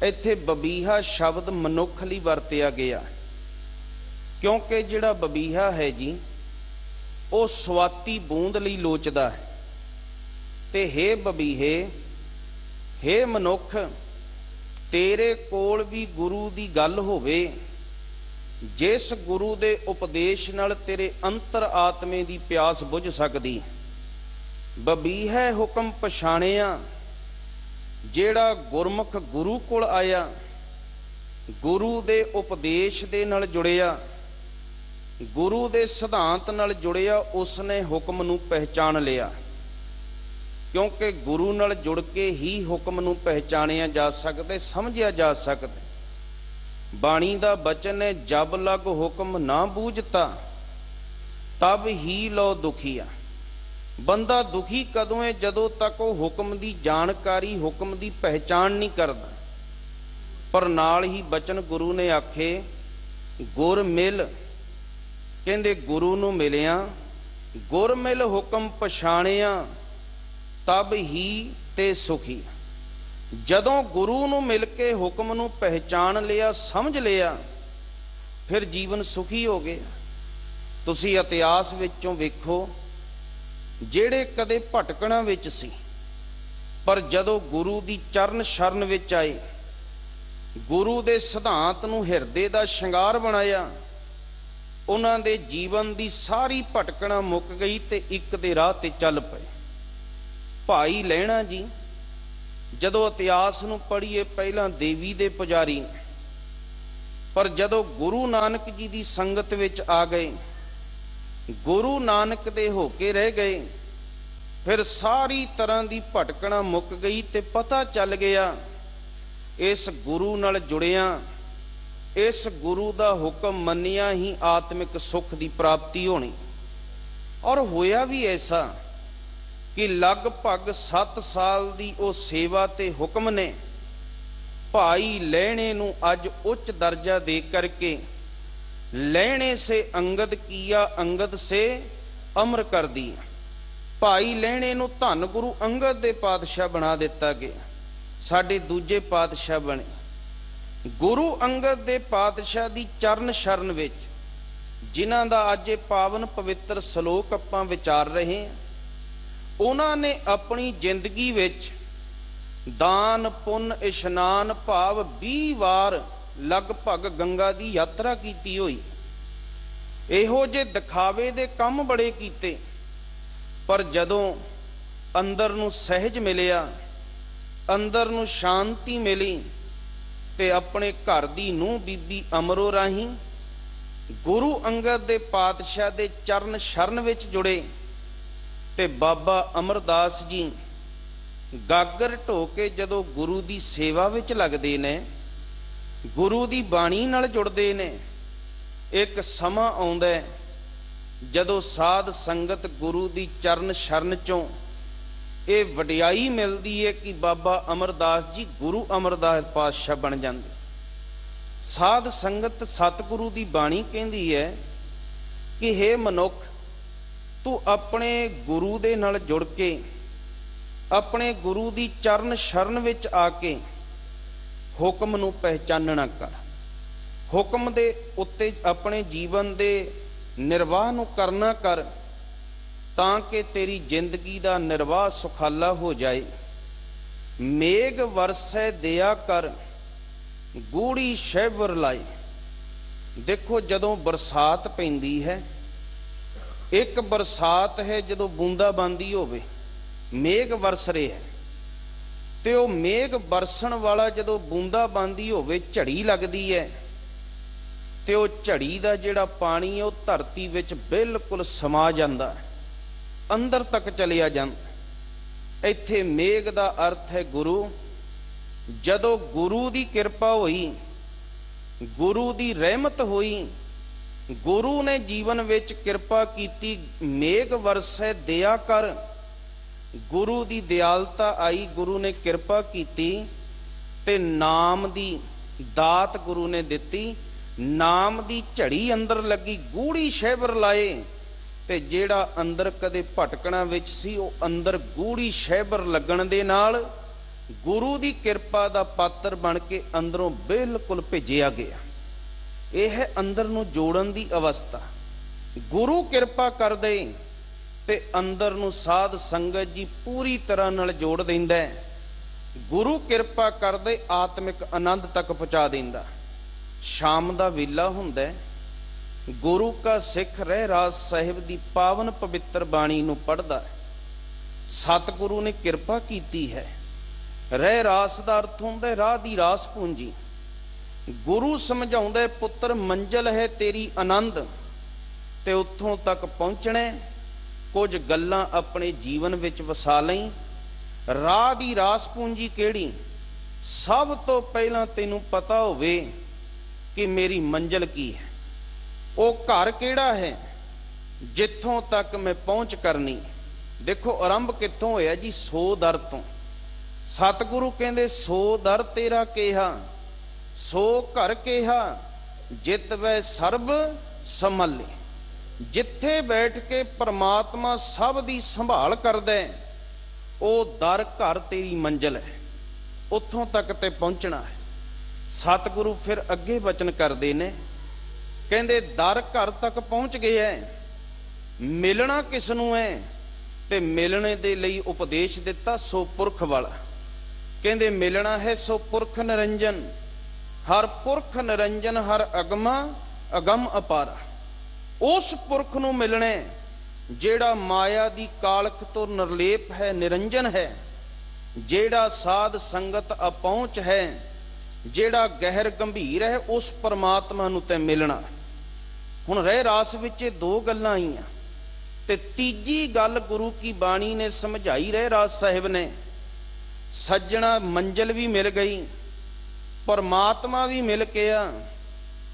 ਇੱਥੇ ਬਬੀਹਾ ਸ਼ਬਦ ਮਨੁੱਖ ਲਈ ਵਰਤਿਆ ਗਿਆ, ਕਿਉਂਕਿ ਜਿਹੜਾ ਬਬੀਹਾ ਹੈ ਜੀ, ਉਹ ਸਵਾਤੀ ਬੂੰਦ ਲਈ ਲੋਚਦਾ ਹੈ। ਤੇ ਹੇ ਬਬੀਹੇ, ਹੇ ਮਨੁੱਖ, ਤੇਰੇ ਕੋਲ ਵੀ ਗੁਰੂ ਦੀ ਗੱਲ ਹੋਵੇ, ਜਿਸ ਗੁਰੂ ਦੇ ਉਪਦੇਸ਼ ਨਾਲ ਤੇਰੇ ਅੰਤਰ ਆਤਮੇ ਦੀ ਪਿਆਸ ਬੁਝ ਸਕਦੀ। ਬਬੀਹੇ ਹੁਕਮ ਪਛਾਣਿਆ, ਜਿਹੜਾ ਗੁਰਮੁਖ ਗੁਰੂ ਕੋਲ ਆਇਆ, ਗੁਰੂ ਦੇ ਉਪਦੇਸ਼ ਦੇ ਨਾਲ ਜੁੜਿਆ, ਗੁਰੂ ਦੇ ਸਿਧਾਂਤ ਨਾਲ ਜੁੜਿਆ, ਉਸਨੇ ਹੁਕਮ ਨੂੰ ਪਹਿਚਾਣ ਲਿਆ। ਕਿਉਂਕਿ ਗੁਰੂ ਨਾਲ ਜੁੜ ਕੇ ਹੀ ਹੁਕਮ ਨੂੰ ਪਹਿਚਾਣਿਆ ਜਾ ਸਕਦਾ, ਸਮਝਿਆ ਜਾ ਸਕਦਾ। ਬਾਣੀ ਦਾ ਬਚਨ ਹੈ, ਜਬ ਲਗ ਹੁਕਮ ਨਾ ਬੂਝਤਾ ਤਬ ਹੀ ਲੋ ਦੁਖੀਆ। ਬੰਦਾ ਦੁਖੀ ਕਦੋਂ ਹੈ? ਜਦੋਂ ਤੱਕ ਉਹ ਹੁਕਮ ਦੀ ਜਾਣਕਾਰੀ, ਹੁਕਮ ਦੀ ਪਹਿਚਾਣ ਨਹੀਂ ਕਰਦਾ। ਪਰ ਨਾਲ ਹੀ ਬਚਨ ਗੁਰੂ ਨੇ ਆਖੇ, ਗੁਰ ਮਿਲ, ਕਹਿੰਦੇ ਗੁਰੂ ਨੂੰ ਮਿਲਿਆ, ਗੁਰ ਮਿਲ ਹੁਕਮ ਪਛਾਣਿਆ ਤਬ ਹੀ ਤੇ ਸੁਖੀ। ਜਦੋਂ ਗੁਰੂ ਨੂੰ ਮਿਲ ਕੇ ਹੁਕਮ ਨੂੰ ਪਹਿਚਾਣ ਲਿਆ, ਸਮਝ ਲਿਆ, ਫਿਰ ਜੀਵਨ ਸੁਖੀ ਹੋ ਗਿਆ। ਤੁਸੀਂ ਇਤਿਹਾਸ ਵਿੱਚੋਂ ਵੇਖੋ, ਜਿਹੜੇ ਕਦੇ ਭਟਕਣਾ ਵਿੱਚ ਸੀ, ਪਰ ਜਦੋਂ ਗੁਰੂ ਦੀ ਚਰਨ ਸ਼ਰਨ ਵਿੱਚ ਆਏ, ਗੁਰੂ ਦੇ ਸਿਧਾਂਤ ਨੂੰ ਹਿਰਦੇ ਦਾ ਸ਼ਿੰਗਾਰ ਬਣਾਇਆ, ਉਹਨਾਂ ਦੇ ਜੀਵਨ ਦੀ ਸਾਰੀ ਭਟਕਣਾ ਮੁੱਕ ਗਈ ਤੇ ਇੱਕ ਦੇ ਰਾਹ ਤੇ ਚੱਲ ਪਏ। ਭਾਈ ਲਹਿਣਾ ਜੀ, ਜਦੋਂ ਇਤਿਹਾਸ ਨੂੰ ਪੜ੍ਹੀਏ, ਪਹਿਲਾਂ ਦੇਵੀ ਦੇ ਪੁਜਾਰੀ, ਪਰ ਜਦੋਂ ਗੁਰੂ ਨਾਨਕ ਜੀ ਦੀ ਸੰਗਤ ਵਿੱਚ ਆ ਗਏ, ਗੁਰੂ ਨਾਨਕ ਦੇ ਹੋ ਕੇ ਰਹਿ ਗਏ, ਫਿਰ ਸਾਰੀ ਤਰ੍ਹਾਂ ਦੀ ਭਟਕਣਾ ਮੁੱਕ ਗਈ ਤੇ ਪਤਾ ਚੱਲ ਗਿਆ, ਇਸ ਗੁਰੂ ਨਾਲ ਜੁੜਿਆ, ਇਸ ਗੁਰੂ ਦਾ ਹੁਕਮ ਮੰਨਿਆ ਹੀ ਆਤਮਿਕ ਸੁੱਖ ਦੀ ਪ੍ਰਾਪਤੀ ਹੋਣੀ। ਔਰ ਹੋਇਆ ਵੀ ਐਸਾ ਕਿ ਲਗਭਗ 7 ਸਾਲ ਦੀ ਉਹ ਸੇਵਾ ਤੇ ਹੁਕਮ ਨੇ ਭਾਈ ਲਹਿਣੇ ਨੂੰ ਅੱਜ ਉੱਚ ਦਰਜਾ ਦੇ ਕਰਕੇ ਲਹਿਣੇ ਸੇ ਅੰਗਦ ਕੀਆ, ਅੰਗਦ ਸੇ ਅਮਰ ਕਰ ਦਿਆ। ਭਾਈ ਲਹਿਣੇ ਨੂੰ ਧੰਨ ਗੁਰੂ ਅੰਗਦ ਦੇ ਪਾਤਸ਼ਾਹ ਬਣਾ ਦਿੱਤਾ ਗਿਆ, ਸਾਡੇ ਦੂਜੇ ਪਾਤਸ਼ਾਹ ਬਣੇ। ਗੁਰੂ ਅੰਗਦ ਦੇ ਪਾਤਸ਼ਾਹ ਦੀ ਚਰਨ ਸ਼ਰਨ ਵਿੱਚ, ਜਿਨ੍ਹਾਂ ਦਾ ਅੱਜ ਇਹ ਪਾਵਨ ਪਵਿੱਤਰ ਸ਼ਲੋਕ ਆਪਾਂ ਵਿਚਾਰ ਰਹੇ ਹਾਂ, ਉਹਨਾਂ ਨੇ ਆਪਣੀ ਜ਼ਿੰਦਗੀ ਵਿੱਚ ਦਾਨ ਪੁੰਨ ਇਸ਼ਨਾਨ ਭਾਵ 20 ਵਾਰ ਲਗਭਗ ਗੰਗਾ ਦੀ ਯਾਤਰਾ ਕੀਤੀ ਹੋਈ। ਇਹੋ ਜਿਹੇ ਦਿਖਾਵੇ ਦੇ ਕੰਮ ਬੜੇ ਕੀਤੇ, ਪਰ ਜਦੋਂ ਅੰਦਰ ਨੂੰ ਸਹਿਜ ਮਿਲਿਆ, ਅੰਦਰ ਨੂੰ ਸ਼ਾਂਤੀ ਮਿਲੀ, ਤੇ ਆਪਣੇ ਘਰ ਦੀ ਨੂੰਹ ਬੀਬੀ ਅਮਰੋ ਰਾਹੀਂ ਗੁਰੂ ਅੰਗਦ ਦੇ ਪਾਤਸ਼ਾਹ ਦੇ ਚਰਨ ਸ਼ਰਨ ਵਿੱਚ ਜੁੜੇ, ਤੇ ਬਾਬਾ ਅਮਰਦਾਸ ਜੀ ਗਾਗਰ ਢੋ ਕੇ ਜਦੋਂ ਗੁਰੂ ਦੀ ਸੇਵਾ ਵਿੱਚ ਲੱਗਦੇ ਨੇ, ਗੁਰੂ ਦੀ ਬਾਣੀ ਨਾਲ ਜੁੜਦੇ ਨੇ, ਇੱਕ ਸਮਾਂ ਆਉਂਦਾ ਜਦੋਂ ਸਾਧ ਸੰਗਤ ਗੁਰੂ ਦੀ ਚਰਨ ਸ਼ਰਨ ਚੋਂ ਇਹ ਵਡਿਆਈ ਮਿਲਦੀ ਹੈ ਕਿ ਬਾਬਾ ਅਮਰਦਾਸ ਜੀ ਗੁਰੂ ਅਮਰਦਾਸ ਪਾਤਸ਼ਾਹ ਬਣ ਜਾਂਦੇ। ਸਾਧ ਸੰਗਤ ਸਤਿਗੁਰੂ ਦੀ ਬਾਣੀ ਕਹਿੰਦੀ ਹੈ ਕਿ ਹੇ ਮਨੁੱਖ, ਤੂੰ ਆਪਣੇ ਗੁਰੂ ਦੇ ਨਾਲ ਜੁੜ ਕੇ, ਆਪਣੇ ਗੁਰੂ ਦੀ ਚਰਨ ਸ਼ਰਨ ਵਿੱਚ ਆ ਕੇ ਹੁਕਮ ਨੂੰ ਪਹਿਚਾਨਣਾ ਕਰ, ਹੁਕਮ ਦੇ ਉੱਤੇ ਆਪਣੇ ਜੀਵਨ ਦੇ ਨਿਰਵਾਹ ਨੂੰ ਕਰਨਾ ਕਰ, ਤਾਂ ਕਿ ਤੇਰੀ ਜ਼ਿੰਦਗੀ ਦਾ ਨਿਰਵਾਹ ਸੁਖਾਲਾ ਹੋ ਜਾਏ। ਮੇਘ ਵਰਸੈ ਦਿਆ ਕਰ, ਗੂੜੀ ਸ਼ੈਵਰ ਲਾਏ। ਦੇਖੋ, ਜਦੋਂ ਬਰਸਾਤ ਪੈਂਦੀ ਹੈ, ਇੱਕ ਬਰਸਾਤ ਹੈ ਜਦੋਂ ਬੂੰਦਾਬਾਂਦੀ ਹੋਵੇ, ਮੇਘ ਵਰਸ ਰਿਹਾ, ਤੇ ਉਹ ਮੇਘ ਵਰਸਣ ਵਾਲਾ ਜਦੋਂ ਬੂੰਦਾਬਾਂਦੀ ਹੋਵੇ, ਝੜੀ ਲੱਗਦੀ ਹੈ, ਤੇ ਉਹ ਝੜੀ ਦਾ ਜਿਹੜਾ ਪਾਣੀ ਹੈ ਉਹ ਧਰਤੀ ਵਿੱਚ ਬਿਲਕੁਲ ਸਮਾ ਜਾਂਦਾ ਹੈ, ਅੰਦਰ ਤੱਕ ਚਲਿਆ ਜਾਂਦਾ। ਇੱਥੇ ਮੇਘ ਦਾ ਅਰਥ ਹੈ ਗੁਰੂ। ਜਦੋਂ ਗੁਰੂ ਦੀ ਕਿਰਪਾ ਹੋਈ, ਗੁਰੂ ਦੀ ਰਹਿਮਤ ਹੋਈ, ਗੁਰੂ ਨੇ ਜੀਵਨ ਵਿੱਚ ਕਿਰਪਾ ਕੀਤੀ, ਮੇਘ ਵਰਸੈ ਦਿਆ ਕਰ, ਗੁਰੂ ਦੀ ਦਿਆਲਤਾ ਆਈ, ਗੁਰੂ ਨੇ ਕਿਰਪਾ ਕੀਤੀ, ਤੇ ਨਾਮ ਦੀ ਦਾਤ ਗੁਰੂ ਨੇ ਦਿੱਤੀ, ਨਾਮ ਦੀ ਝੜੀ ਅੰਦਰ ਲੱਗੀ, ਗੂੜੀ ਸ਼ੈਵਰ ਲਾਏ, ਤੇ ਜਿਹੜਾ ਅੰਦਰ ਕਦੇ ਭਟਕਣਾ ਵਿੱਚ ਸੀ, ਉਹ ਅੰਦਰ ਗੂੜੀ ਸ਼ੈਵਰ ਲੱਗਣ ਦੇ ਨਾਲ ਗੁਰੂ ਦੀ ਕਿਰਪਾ ਦਾ ਪਾਤਰ ਬਣ ਕੇ ਅੰਦਰੋਂ ਬਿਲਕੁਲ ਭੇਜਿਆ ਗਿਆ। ਇਹ ਹੈ ਅੰਦਰ ਨੂੰ ਜੋੜਨ ਦੀ ਅਵਸਥਾ। ਗੁਰੂ ਕਿਰਪਾ ਕਰ ਦੇ ਤੇ ਅੰਦਰ ਨੂੰ ਸਾਧ ਸੰਗਤ ਜੀ ਪੂਰੀ ਤਰ੍ਹਾਂ ਨਾਲ ਜੋੜ ਦਿੰਦਾ ਹੈ। ਗੁਰੂ ਕਿਰਪਾ ਕਰਦੇ ਆਤਮਿਕ ਆਨੰਦ ਤੱਕ ਪਹੁੰਚਾ ਦਿੰਦਾ। ਸ਼ਾਮ ਦਾ ਵੇਲਾ ਹੁੰਦਾ, ਗੁਰੂ ਕਾ ਸਿੱਖ ਰਹਿਰਾਸ ਸਾਹਿਬ ਦੀ ਪਾਵਨ ਪਵਿੱਤਰ ਬਾਣੀ ਨੂੰ ਪੜ੍ਹਦਾ ਹੈ। ਸਤਿਗੁਰੂ ਨੇ ਕਿਰਪਾ ਕੀਤੀ ਹੈ। ਰਹਿਰਾਸ ਦਾ ਅਰਥ ਹੁੰਦਾ ਰਾਹ ਦੀ ਰਾਸ ਪੂੰਜੀ। ਗੁਰੂ ਸਮਝਾਉਂਦਾ ਪੁੱਤਰ ਮੰਜ਼ਲ ਹੈ ਤੇਰੀ ਆਨੰਦ, ਤੇ ਉੱਥੋਂ ਤੱਕ ਪਹੁੰਚਣਾ ਕੁਝ ਗੱਲਾਂ ਆਪਣੇ ਜੀਵਨ ਵਿੱਚ ਵਸਾ ਲਈ। ਰਾਹ ਦੀ ਰਾਸ ਪੂੰਜੀ ਕਿਹੜੀ? ਸਭ ਤੋਂ ਪਹਿਲਾਂ ਤੈਨੂੰ ਪਤਾ ਹੋਵੇ ਕਿ ਮੇਰੀ ਮੰਜ਼ਿਲ ਕੀ ਹੈ। ਉਹ ਘਰ ਕਿਹੜਾ ਹੈ ਜਿੱਥੋਂ ਤੱਕ ਮੈਂ ਪਹੁੰਚ ਕਰਨੀ। ਦੇਖੋ ਆਰੰਭ ਕਿੱਥੋਂ ਹੋਇਆ ਜੀ? ਸੋ ਦਰ ਤੋਂ। ਸਤਿਗੁਰੂ ਕਹਿੰਦੇ ਸੋ ਦਰ ਤੇਰਾ ਕਿਹਾ, ਸੋ ਘਰ ਕਿਹਾ, ਜਿਤ ਵੈ ਸਰਬ ਸੰਭਾਲੇ। ਜਿੱਥੇ ਬੈਠ ਕੇ ਪਰਮਾਤਮਾ ਸਭ ਦੀ ਸੰਭਾਲ ਕਰਦਾ, ਉਹ ਦਰ ਘਰ ਤੇਰੀ ਮੰਜ਼ਿਲ ਹੈ। ਉੱਥੋਂ ਤੱਕ ਤੇ ਪਹੁੰਚਣਾ ਹੈ। ਸਤਿਗੁਰੂ ਫਿਰ ਅੱਗੇ ਬਚਨ ਕਰਦੇ ਨੇ, ਕਹਿੰਦੇ ਦਰ ਘਰ ਤੱਕ ਪਹੁੰਚ ਗਿਆ, ਮਿਲਣਾ ਕਿਸ ਨੂੰ ਹੈ? ਤੇ ਮਿਲਣੇ ਦੇ ਲਈ ਉਪਦੇਸ਼ ਦਿੱਤਾ ਸੋ ਪੁਰਖ ਵਾਲਾ। ਕਹਿੰਦੇ ਮਿਲਣਾ ਹੈ ਸੋ ਪੁਰਖ ਨਿਰੰਜਨ। ਹਰ ਪੁਰਖ ਨਿਰੰਜਨ, ਹਰ ਅਗਮਾ ਅਗਮ ਅਪਾਰਾ। ਉਸ ਪੁਰਖ ਨੂੰ ਮਿਲਣਾ ਜਿਹੜਾ ਮਾਇਆ ਦੀ ਕਾਲਖ ਤੋਂ ਨਿਰਲੇਪ ਹੈ, ਨਿਰੰਜਨ ਹੈ, ਜਿਹੜਾ ਸਾਧ ਸੰਗਤ ਅਪਹੁੰਚ ਹੈ, ਜਿਹੜਾ ਗਹਿਰ ਗੰਭੀਰ ਹੈ। ਉਸ ਪਰਮਾਤਮਾ ਨੂੰ ਤੇ ਮਿਲਣਾ। ਹੁਣ ਰਹਿ ਰਾਸ ਵਿੱਚ ਦੋ ਗੱਲਾਂ ਆਈਆਂ, ਤੇ ਤੀਜੀ ਗੱਲ ਗੁਰੂ ਕੀ ਬਾਣੀ ਨੇ ਸਮਝਾਈ ਰਹਿ ਰਾਸ ਸਾਹਿਬ ਨੇ। ਸੱਜਣਾ ਮੰਜ਼ਿਲ ਵੀ ਮਿਲ ਗਈ, ਪਰਮਾਤਮਾ ਵੀ ਮਿਲ ਗਿਆ,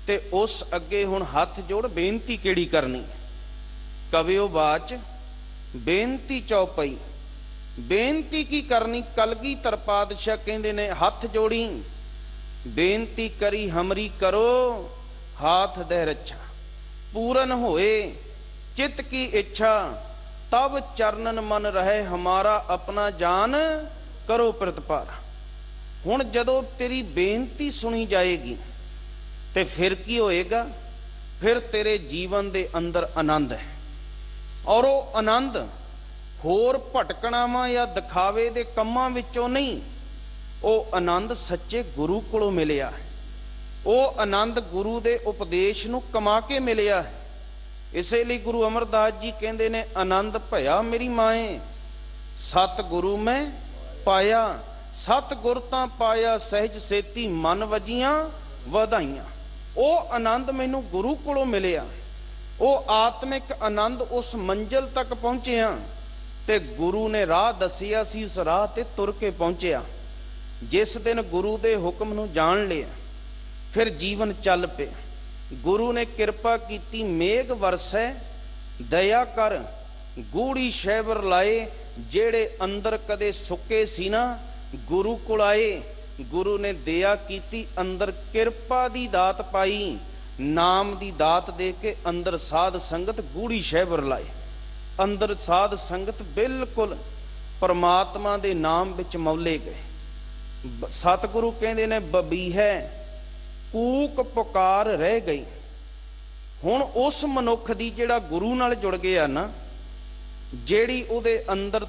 ਤੇ ਉਸ ਅੱਗੇ ਹੁਣ ਹੱਥ ਜੋੜ ਬੇਨਤੀ ਕਿਹੜੀ ਕਰਨੀ? ਕਵਿਓ ਬਾਚ ਬੇਨਤੀ ਚੌਪਈ। ਬੇਨਤੀ ਕੀ ਕਰਨੀ? ਕਲਗੀਧਰ ਪਾਤਸ਼ਾਹ ਕਹਿੰਦੇ ਨੇ ਹੱਥ ਜੋੜੀ, ਬੇਨਤੀ ਕਰੀ ਹਮਰੀ ਕਰੋ ਹਾਥ ਦੇ ਰੱਛਾ। ਪੂਰਨ ਹੋਏ ਚਿਤ ਕੀ ਇੱਛਾ, ਤਬ ਚਰਨਨ ਮਨ ਰਹੇ ਹਮਾਰਾ, ਆਪਣਾ ਜਾਨ ਕਰੋ ਪ੍ਰਤਪਾਰਾ। ਹੁਣ ਜਦੋਂ ਤੇਰੀ ਬੇਨਤੀ ਸੁਣੀ ਜਾਏਗੀ ਤੇ ਫਿਰ ਕੀ ਹੋਏਗਾ? ਫਿਰ ਤੇਰੇ ਜੀਵਨ ਦੇ ਅੰਦਰ ਆਨੰਦ ਹੈ। ਔਰ ਉਹ ਆਨੰਦ ਹੋਰ ਭਟਕਣਾਵਾਂ ਜਾਂ ਦਿਖਾਵੇ ਦੇ ਕੰਮਾਂ ਵਿੱਚੋਂ ਨਹੀਂ, ਉਹ ਆਨੰਦ ਸੱਚੇ ਗੁਰੂ ਕੋਲੋਂ ਮਿਲਿਆ ਹੈ। ਉਹ ਆਨੰਦ ਗੁਰੂ ਦੇ ਉਪਦੇਸ਼ ਨੂੰ ਕਮਾ ਕੇ ਮਿਲਿਆ ਹੈ। ਇਸੇ ਲਈ ਗੁਰੂ ਅਮਰਦਾਸ ਜੀ ਕਹਿੰਦੇ ਨੇ, ਆਨੰਦ ਭਇਆ ਮੇਰੀ ਮਾਏ, ਸਤ ਗੁਰੂ ਮੈਂ ਪਾਇਆ। ਸਤ ਗੁਰ ਤਾਂ ਪਾਇਆ ਸਹਿਜ ਸੇਤੀ, ਮਨ ਵਜੀਆਂ ਵਧਾਈਆਂ। ਉਹ ਆਨੰਦ ਮੈਨੂੰ ਗੁਰੂ ਕੋਲੋਂ ਮਿਲਿਆ। ਉਹ ਆਤਮਿਕ ਆਨੰਦ ਉਸ ਮੰਜ਼ਿਲ ਤੱਕ ਪਹੁੰਚਿਆ, ਤੇ ਗੁਰੂ ਨੇ ਰਾਹ ਦੱਸਿਆ ਸੀ, ਉਸ ਰਾਹ ਤੇ ਤੁਰ ਕੇ ਪਹੁੰਚਿਆ। ਜਿਸ ਦਿਨ ਗੁਰੂ ਦੇ ਹੁਕਮ ਨੂੰ ਜਾਣ ਲਿਆ, ਫਿਰ ਜੀਵਨ ਚੱਲ ਪਿਆ। ਗੁਰੂ ਨੇ ਕਿਰਪਾ ਕੀਤੀ, ਮੇਘ ਵਰਸੈ ਦਇਆ ਕਰ, ਗੂੜੀ ਸ਼ੈਵਰ ਲਾਏ। ਜਿਹੜੇ ਅੰਦਰ ਕਦੇ ਸੁੱਕੇ ਸੀ ਨਾ, ਗੁਰੂ ਕੋਲ ਆਏ। ਗੁਰੂ ਨੇ ਦਇਆ ਕੀਤੀ, ਅੰਦਰ ਕਿਰਪਾ ਦੀ ਦਾਤ ਪਾਈ, ਨਾਮ ਦੀ ਦਾਤ ਦੇ ਕੇ ਅੰਦਰ ਸਾਧ ਸੰਗਤ ਗੂੜੀ ਸ਼ੈਵਰ ਲਾਏ। ਅੰਦਰ ਸਾਧ ਸੰਗਤ ਬਿਲਕੁਲ ਪਰਮਾਤਮਾ ਦੇ ਨਾਮ ਵਿੱਚ ਮੌਲੇ ਗਏ। ਸਤਿਗੁਰੂ ਕਹਿੰਦੇ ਨੇ, ਬਬੀਹੈ ਕੂਕ ਪੁਕਾਰ ਰਹਿ ਗਈ। ਹੁਣ ਉਸ ਮਨੁੱਖ ਦੀ ਜਿਹੜਾ ਗੁਰੂ ਨਾਲ ਜੁੜ ਗਿਆ ਨਾ, ਜਿਹੜੀ ਉਹਦੇ ਅੰਦਰ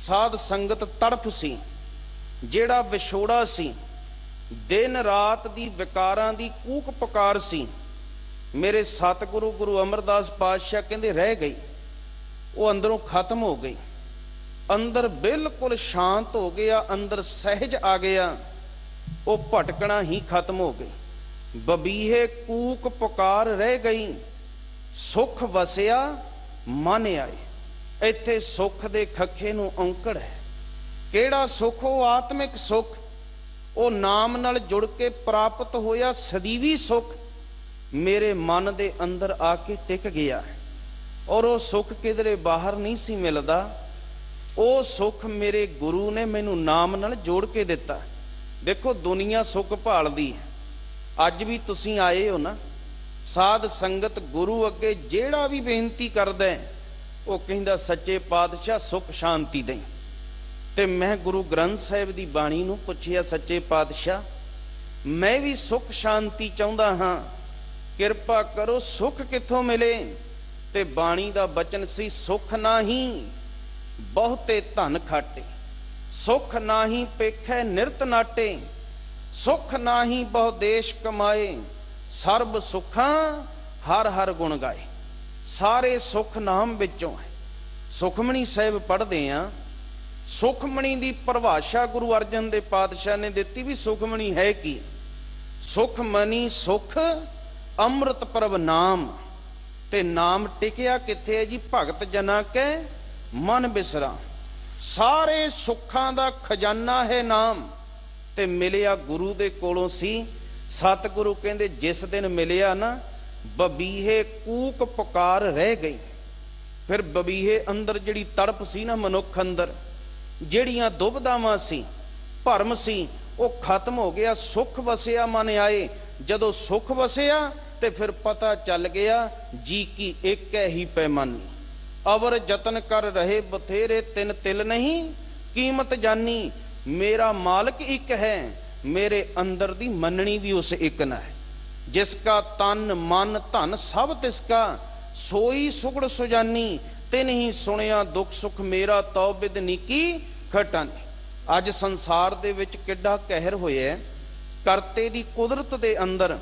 ਸਾਧ ਸੰਗਤ ਤੜਫ ਸੀ, ਜਿਹੜਾ ਵਿਛੋੜਾ ਸੀ, ਦਿਨ ਰਾਤ ਦੀ ਵਿਕਾਰਾਂ ਦੀ ਕੂਕ ਪੁਕਾਰ ਸੀ, ਮੇਰੇ ਸਤਿਗੁਰੂ ਗੁਰੂ ਅਮਰਦਾਸ ਪਾਤਸ਼ਾਹ ਕਹਿੰਦੇ ਰਹਿ ਗਈ। ਉਹ ਅੰਦਰੋਂ ਖਤਮ ਹੋ ਗਈ। ਅੰਦਰ ਬਿਲਕੁਲ ਸ਼ਾਂਤ ਹੋ ਗਿਆ, ਅੰਦਰ ਸਹਿਜ ਆ ਗਿਆ। ਉਹ ਭਟਕਣਾ ਹੀ ਖਤਮ ਹੋ ਗਈ। ਬਬੀਹੇ ਕੂਕ ਪੁਕਾਰ ਰਹਿ ਗਈ, ਸੁਖ ਵਸਿਆ ਮਨ ਆਏ। ਇੱਥੇ ਸੁਖ ਦੇ ਖੱਖੇ ਨੂੰ ਔਂਕੜ ਹੈ। ਕਿਹੜਾ ਸੁਖ? ਉਹ ਆਤਮਿਕ ਸੁਖ, ਉਹ ਨਾਮ ਨਾਲ ਜੁੜ ਕੇ ਪ੍ਰਾਪਤ ਹੋਇਆ ਸਦੀਵੀ ਸੁਖ ਮੇਰੇ ਮਨ ਦੇ ਅੰਦਰ ਆ ਕੇ ਟਿਕ ਗਿਆ। ਔਰ ਉਹ ਸੁਖ ਕਿਧਰੇ ਬਾਹਰ ਨਹੀਂ ਸੀ ਮਿਲਦਾ। ਉਹ ਸੁਖ ਮੇਰੇ ਗੁਰੂ ਨੇ ਮੈਨੂੰ ਨਾਮ ਨਾਲ ਜੋੜ ਕੇ ਦਿੱਤਾ। ਦੇਖੋ ਦੁਨੀਆ ਸੁਖ ਭਾਲਦੀ ਹੈ। ਅੱਜ ਵੀ ਤੁਸੀਂ ਆਏ ਹੋ ਨਾ, ਸਾਧ ਸੰਗਤ ਗੁਰੂ ਅੱਗੇ ਜਿਹੜਾ ਵੀ ਬੇਨਤੀ ਕਰਦਾ, ਉਹ ਕਹਿੰਦਾ ਸੱਚੇ ਪਾਤਸ਼ਾਹ ਸੁਖ ਸ਼ਾਂਤੀ ਦੇਈ। ਤੇ ਮੈਂ ਗੁਰੂ ਗ੍ਰੰਥ ਸਾਹਿਬ ਦੀ ਬਾਣੀ ਨੂੰ ਪੁੱਛਿਆ, ਸੱਚੇ ਪਾਤਸ਼ਾਹ ਮੈਂ ਵੀ ਸੁਖ ਸ਼ਾਂਤੀ ਚਾਹੁੰਦਾ ਹਾਂ, ਕਿਰਪਾ ਕਰੋ ਸੁਖ ਕਿੱਥੋਂ ਮਿਲੇ? ਤੇ ਬਾਣੀ ਦਾ ਬਚਨ ਸੀ, ਸੁਖ ਨਾਹੀ ਬਹੁਤੇ ਧਨ ਖਾਟੇ, ਸੁਖ ਨਾਹੀ ਪੇਖੈ ਨਿਰਤ ਨਾਟੇ, ਸੁਖ ਨਾਹੀ ਬਹੁ ਦੇਸ਼ ਕਮਾਏ, ਸਰਬ ਸੁਖਾਂ ਹਰ ਹਰ ਗੁਣ ਗਾਏ। ਸਾਰੇ ਸੁਖ ਨਾਮ ਵਿੱਚੋਂ ਹੈ। ਸੁਖਮਣੀ ਸਾਹਿਬ ਪੜ੍ਹਦੇ ਆ, ਸੁਖਮਣੀ ਦੀ ਪਰਿਭਾਸ਼ਾ ਗੁਰੂ ਅਰਜਨ ਦੇਵ ਪਾਤਸ਼ਾਹ ਨੇ ਦਿੱਤੀ ਵੀ ਸੁਖਮਣੀ ਹੈ ਕੀ? ਸੁਖਮਣੀ ਸੁਖ ਅੰਮ੍ਰਿਤ ਪ੍ਰਭ ਨਾਮ। ਤੇ ਨਾਮ ਟਿਕਿਆ ਕਿੱਥੇ ਹੈ ਜੀ? ਭਗਤ ਜਨਾਂ ਕੇ ਮਨ ਬਿਸਰਾ। ਸਾਰੇ ਸੁੱਖਾਂ ਦਾ ਖਜ਼ਾਨਾ ਹੈ ਨਾਮ। ਤੇ ਮਿਲਿਆ ਗੁਰੂ ਦੇ ਕੋਲੋਂ ਸੀ। ਸਤਿਗੁਰੂ ਕਹਿੰਦੇ ਜਿਸ ਦਿਨ ਮਿਲਿਆ ਨਾ, ਬਬੀਹੇ ਕੂਕ ਪੁਕਾਰ ਰਹਿ ਗਈ। ਫਿਰ ਬਬੀਹੇ ਅੰਦਰ ਜਿਹੜੀ ਤੜਪ ਸੀ ਨਾ, ਮਨੁੱਖ ਅੰਦਰ ਜਿਹੜੀਆਂ ਦੁਬਿਧਾਵਾਂ ਸੀ, ਭਰਮ ਸੀ, ਉਹ ਖਤਮ ਹੋ ਗਿਆ। ਸੁਖ ਵਸਿਆ ਮਨ ਆਏ। ਜਦੋਂ ਸੁਖ ਵਸਿਆ ਤੇ ਫਿਰ ਪਤਾ ਚੱਲ ਗਿਆ ਜੀ ਕੀ ਇੱਕ ਹੈ ਹੀ ਪੈਮਾਨੀ। ਅਵਰ ਜਤਨ ਕਰ ਰਹੇ ਬਥੇਰੇ, ਤਿੰਨ ਤਿਲ ਨਹੀਂ ਕੀਮਤ ਜਾਨੀ। ਮੇਰਾ ਮਾਲਕ ਇੱਕ ਹੈ, ਮੇਰੇ ਅੰਦਰ ਦੀ ਮੰਨਣੀ ਵੀ ਉਸ ਇੱਕ ਨਾ ਹੈ। ਜਿਸਕਾ ਤਨ ਮਨ ਧਨ ਸਭ ਤਿਸਕਾ, ਸੋਈ ਸੁਗੜ ਸੁਜਾਨੀ। ਤਿਨ ਹੀ ਸੁਣਿਆ ਦੁੱਖ ਸੁਖ ਮੇਰਾ, ਤਉ ਬਿਦ ਨੀਕੀ ਖਟਾਨੀ। ਅੱਜ ਸੰਸਾਰ ਦੇ ਵਿੱਚ ਕਿੱਡਾ ਕਹਿਰ ਹੋਇਆ ਕਰਤੇ ਦੀ ਕੁਦਰਤ ਦੇ ਅੰਦਰ।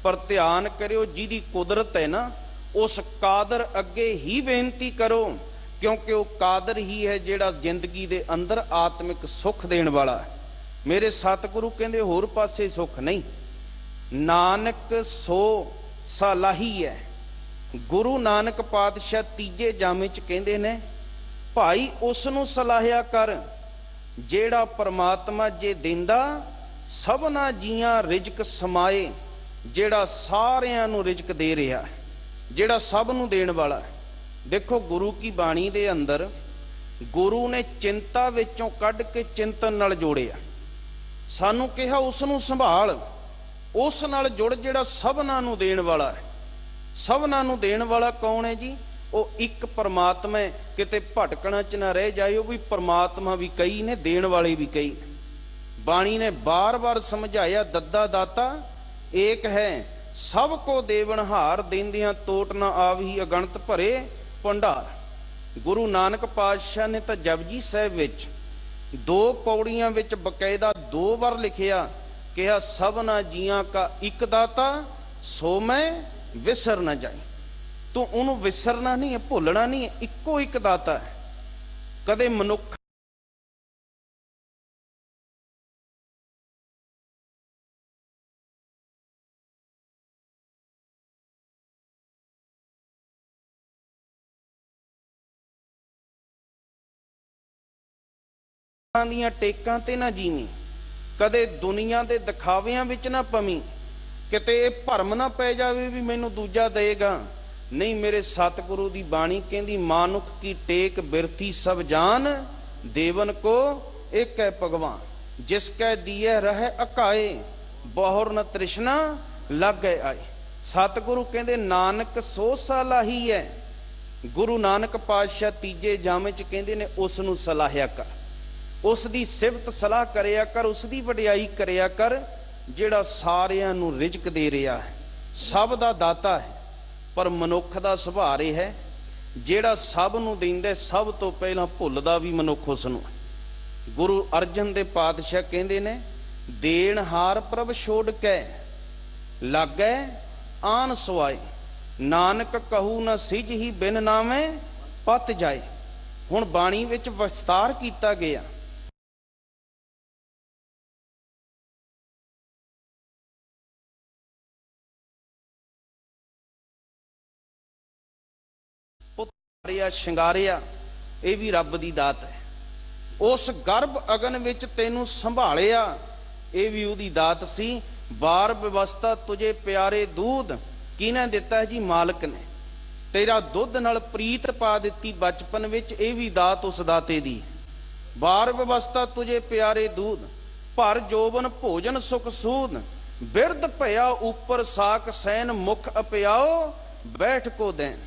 ਪਰ ਧਿਆਨ ਕਰਿਓ, ਜਿਹਦੀ ਕੁਦਰਤ ਹੈ ਨਾ, ਉਸ ਕਾਦਰ ਅੱਗੇ ਹੀ ਬੇਨਤੀ ਕਰੋ, ਕਿਉਂਕਿ ਉਹ ਕਾਦਰ ਹੀ ਹੈ ਜਿਹੜਾ ਜ਼ਿੰਦਗੀ ਦੇ ਅੰਦਰ ਆਤਮਿਕ ਸੁੱਖ ਦੇਣ ਵਾਲਾ ਹੈ। ਮੇਰੇ ਸਤਿਗੁਰੂ ਕਹਿੰਦੇ ਹੋਰ ਪਾਸੇ ਸੁੱਖ ਨਹੀਂ। ਨਾਨਕ ਸੋ ਸਲਾਹੀ ਹੈ। ਗੁਰੂ ਨਾਨਕ ਪਾਤਸ਼ਾਹ ਤੀਜੇ ਜਾਮੇ ਚ ਕਹਿੰਦੇ ਨੇ, ਭਾਈ ਉਸ ਨੂੰ ਸਲਾਹਿਆ ਕਰ ਜਿਹੜਾ ਪਰਮਾਤਮਾ ਜੇ ਦਿੰਦਾ ਸਭਨਾ ਜੀਆਂ ਰਿਜ਼ਕ ਸਮਾਏ। ਜਿਹੜਾ ਸਾਰਿਆਂ ਨੂੰ ਰਿਜ਼ਕ ਦੇ ਰਿਹਾ, ਜਿਹੜਾ ਸਭ ਨੂੰ ਦੇਣ ਵਾਲਾ ਹੈ। ਦੇਖੋ ਗੁਰੂ ਕੀ ਬਾਣੀ ਦੇ ਅੰਦਰ ਗੁਰੂ ਨੇ ਚਿੰਤਾ ਵਿੱਚੋਂ ਕੱਢ ਕੇ ਚਿੰਤਨ ਨਾਲ ਜੋੜਿਆ। ਸਾਨੂੰ ਕਿਹਾ ਉਸ ਨੂੰ ਸੰਭਾਲ, ਉਸ ਨਾਲ ਜੁੜ ਜਿਹੜਾ ਸਭਨਾਂ ਨੂੰ ਦੇਣ ਵਾਲਾ ਹੈ। ਸਭਨਾਂ ਨੂੰ ਦੇਣ ਵਾਲਾ ਕੌਣ ਹੈ ਜੀ? ਉਹ ਇੱਕ ਪਰਮਾਤਮਾ ਹੈ। ਕਿਤੇ ਭਟਕਣਾ ਚ ਨਾ ਰਹਿ ਜਾਇਓ ਵੀ ਪਰਮਾਤਮਾ ਵੀ ਕਈ ਨੇ, ਦੇਣ ਵਾਲੇ ਵੀ ਕਈ। ਬਾਣੀ ਨੇ ਬਾਰ-ਬਾਰ ਸਮਝਾਇਆ, ਦੱਦਾ ਦਾਤਾ ਏਕ ਹੈ, ਸਭ ਕੋ ਦੇਵਨਹਾਰ। ਦੇਂਦਿਆਂ ਤੋਟ ਨਾ ਆਵੀ, ਅਗਣਤ ਭਰੇ ਭੰਡਾਰ। ਗੁਰੂ ਨਾਨਕ ਪਾਤਸ਼ਾਹ ਨੇ ਤਾਂ ਜਪਜੀ ਸਾਹਿਬ ਵਿੱਚ 2 ਪੌੜੀਆਂ ਵਿੱਚ ਬਕਾਇਦਾ 2 ਵਾਰ ਲਿਖਿਆ, ਕਿਹਾ ਸਭਨਾ ਜੀਆਂ ਕਾ ਇੱਕ ਦਾਤਾ, ਸੋ ਮੈਂ ਵਿਸਰ ਨਾ ਜਾਈ। ਤੂੰ ਉਹਨੂੰ ਵਿਸਰਨਾ ਨਹੀਂ ਹੈ, ਭੁੱਲਣਾ ਨਹੀਂ ਹੈ। ਇੱਕੋ ਇੱਕ ਦਾਤਾ ਹੈ। ਕਦੇ ਮਨੁੱਖ ਦੀਆਂ ਟੇਕਾਂ ਤੇ ਨਾ ਜੀਵੀਂ, ਕਦੇ ਦੁਨੀਆ ਦੇ ਦਿਖਾਵਿਆਂ ਵਿੱਚ ਨਾ ਪਵੀਂ। ਕਿਤੇ ਇਹ ਭਰਮ ਨਾ ਪੈ ਜਾਵੇ ਵੀ ਮੈਨੂੰ ਦੂਜਾ ਦੇਗਾ। ਨਹੀਂ, ਮੇਰੇ ਸਤਿਗੁਰੂ ਦੀ ਬਾਣੀ ਕਹਿੰਦੀ, ਮਾਨੁਖ ਕੀ ਟੇਕ ਬਿਰਥੀ ਸਭ ਜਾਨ, ਦੇਵਨ ਕੋ ਇੱਕ ਹੈ ਭਗਵਾਨ। ਜਿਸ ਕੈ ਦੀਏ ਰਹਿ ਅਕਾਏ, ਬਹੁਰ ਨ ਤ੍ਰਿਸ਼ਨਾ ਲਾਗੇ ਆਏ। ਸਤਿਗੁਰੂ ਕਹਿੰਦੇ ਨਾਨਕ ਸੋ ਸਲਾਹੀ ਹੈ। ਗੁਰੂ ਨਾਨਕ ਪਾਤਸ਼ਾਹ ਤੀਜੇ ਜਾਮੇ ਚ ਕਹਿੰਦੇ ਨੇ ਉਸ ਨੂੰ ਸਲਾਹਿਆ ਕਰ, ਉਸ ਦੀ ਸਿਫਤ ਸਲਾਹ ਕਰਿਆ ਕਰ, ਉਸ ਦੀ ਵਡਿਆਈ ਕਰਿਆ ਕਰ, ਜਿਹੜਾ ਸਾਰਿਆਂ ਨੂੰ ਰਿਜ਼ਕ ਦੇ ਰਿਹਾ ਹੈ, ਸਭ ਦਾ ਦਾਤਾ ਹੈ। ਪਰ ਮਨੁੱਖ ਦਾ ਸੁਭਾਅ ਇਹ ਹੈ, ਜਿਹੜਾ ਸਭ ਨੂੰ ਦਿੰਦਾ ਸਭ ਤੋਂ ਪਹਿਲਾਂ ਭੁੱਲਦਾ ਵੀ ਮਨੁੱਖ ਉਸ ਨੂੰ। ਗੁਰੂ ਅਰਜਨ ਦੇ ਪਾਤਸ਼ਾਹ ਕਹਿੰਦੇ ਨੇ, ਦੇਣ ਹਾਰ ਪ੍ਰਭ ਛੋੜ ਕੇ ਲਾਗੈ ਆਨ ਸੁਆਏ। ਨਾਨਕ ਕਹੂ ਨਾ ਸਿਜ ਹੀ ਬਿਨ ਨਾਵੇਂ ਪਤ ਜਾਏ। ਹੁਣ ਬਾਣੀ ਵਿੱਚ ਵਿਸਤਾਰ ਕੀਤਾ ਗਿਆ। ਸ਼ਿੰਗਾਰਿਆ, ਇਹ ਵੀ ਰੱਬ ਦੀ ਦਾਤ ਹੈ। ਉਸ ਗਰਭ ਅਗਨ ਵਿੱਚ ਤੈਨੂੰ ਸੰਭਾਲਿਆ, ਇਹ ਵੀ ਉਹਦੀ ਦਾਤ ਸੀ। ਬਾਰ ਵਿਵਸਥਾ ਤੁਝੇ ਪਿਆਰੇ ਦੂਧ, ਕਿਹਨੇ ਦਿੱਤਾ ਹੈ ਜੀ? ਮਾਲਕ ਨੇ। ਤੇਰਾ ਦੁੱਧ ਨਾਲ ਪ੍ਰੀਤ ਪਾ ਦਿੱਤੀ ਬਚਪਨ ਵਿੱਚ, ਇਹ ਵੀ ਦਾਤ ਉਸ ਦਾਤੇ ਦੀ। ਬਾਰ ਵਿਵਸਥਾ ਤੁਝੇ ਪਿਆਰੇ ਦੂਧ, ਭਰ ਜੋਬਨ ਭੋਜਨ ਸੁਖ ਸੂਦ। ਬਿਰਧ ਭਇਆ ਉੱਪਰ ਸਾਕ ਸੈਨ, ਮੁਖ ਅਪਿਆਓ ਬੈਠ ਕੋ ਦੇਨ।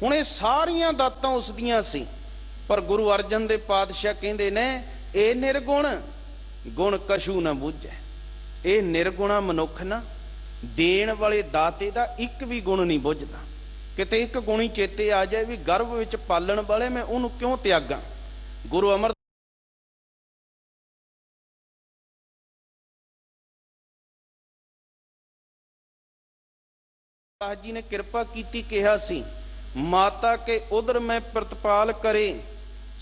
ਹੁਣ ਇਹ ਸਾਰੀਆਂ ਦਾਤਾਂ ਉਸ ਦੀਆਂ ਸੀ। ਪਰ ਗੁਰੂ ਅਰਜਨ ਦੇ ਪਾਤਸ਼ਾਹ ਕਹਿੰਦੇ ਨੇ, ਇਹ ਨਿਰਗੁਣ ਗੁਣ ਕਛੂ ਨਾ ਬੁੱਝੈ। ਇਹ ਨਿਰਗੁਣਾ ਮਨੁੱਖ ਨਾ ਦੇਣ ਵਾਲੇ ਦਾਤੇ ਦਾ ਇੱਕ ਵੀ ਗੁਣ ਨਹੀਂ ਬੁੱਝਦਾ। ਕਿਤੇ ਇੱਕ ਗੁਣੀ ਚੇਤੇ ਆ ਜਾਏ ਵੀ ਗਰਭ ਵਿੱਚ ਪਾਲਣ ਵਾਲੇ ਮੈਂ ਉਹਨੂੰ ਕਿਉਂ ਤਿਆਗਾਂ। ਗੁਰੂ ਅਮਰ जी ने कृपा की कहा सी, माता के उदर में प्रतिपाल करे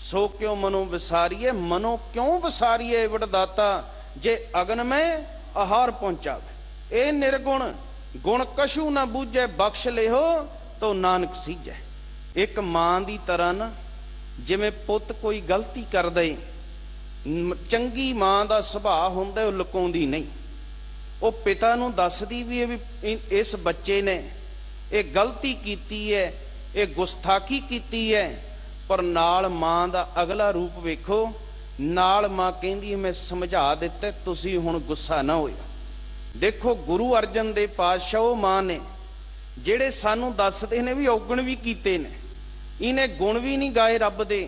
सो क्यों मनो विसारिए। मनो क्यों विसारिए वडदाता जे अगन में आहार पहुंचावे। ए निर्गुण गुण कशु न बूझे बख्श ले हो तो नानक सीजे। एक मां दी तरह ना जिवें पुत कोई गलती कर दे, चंगी मां दा सुभाव हुंदा ओह लुकाउंदी नहीं। वो पिता नूं दसदी भी है भी इस बच्चे ने ये गलती कीती है, ये गुस्ताखी कीती है, पर नाल मां दा अगला रूप वेखो। नाल मां कहंदी है मैं समझा दिता, तुसी हुण गुस्सा ना होयो। देखो गुरु अर्जन देव पातशाह मां ने जेड़े सानू दसदे ने भी औगण भी कीते ने, इन्हें गुण भी नहीं गाए रब दे,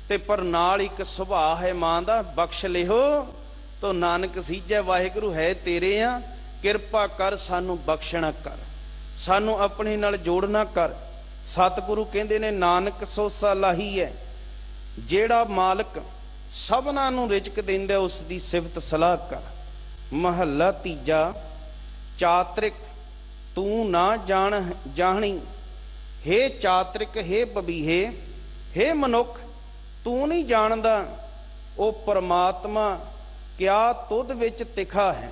ते पर नाल एक सुभाव है मां दा, बख्श लिहो तो नानक सीजे। वाहिगुरू है तेरे आ, किरपा कर सानू बख्शना कर, सानू अपने नाल जोड़ना कर। सतगुरु कहंदे ने नानक सो सलाही है जेड़ा मालक सबना नू रिजक देंदा, उस दी सिफत सलाह कर। महला तीजा चातरिक तू ना जान जानी। हे चातरिक हे बबीहे हे मनुख तू नहीं जानदा ओ परमात्मा क्या तुद विच तिखा है।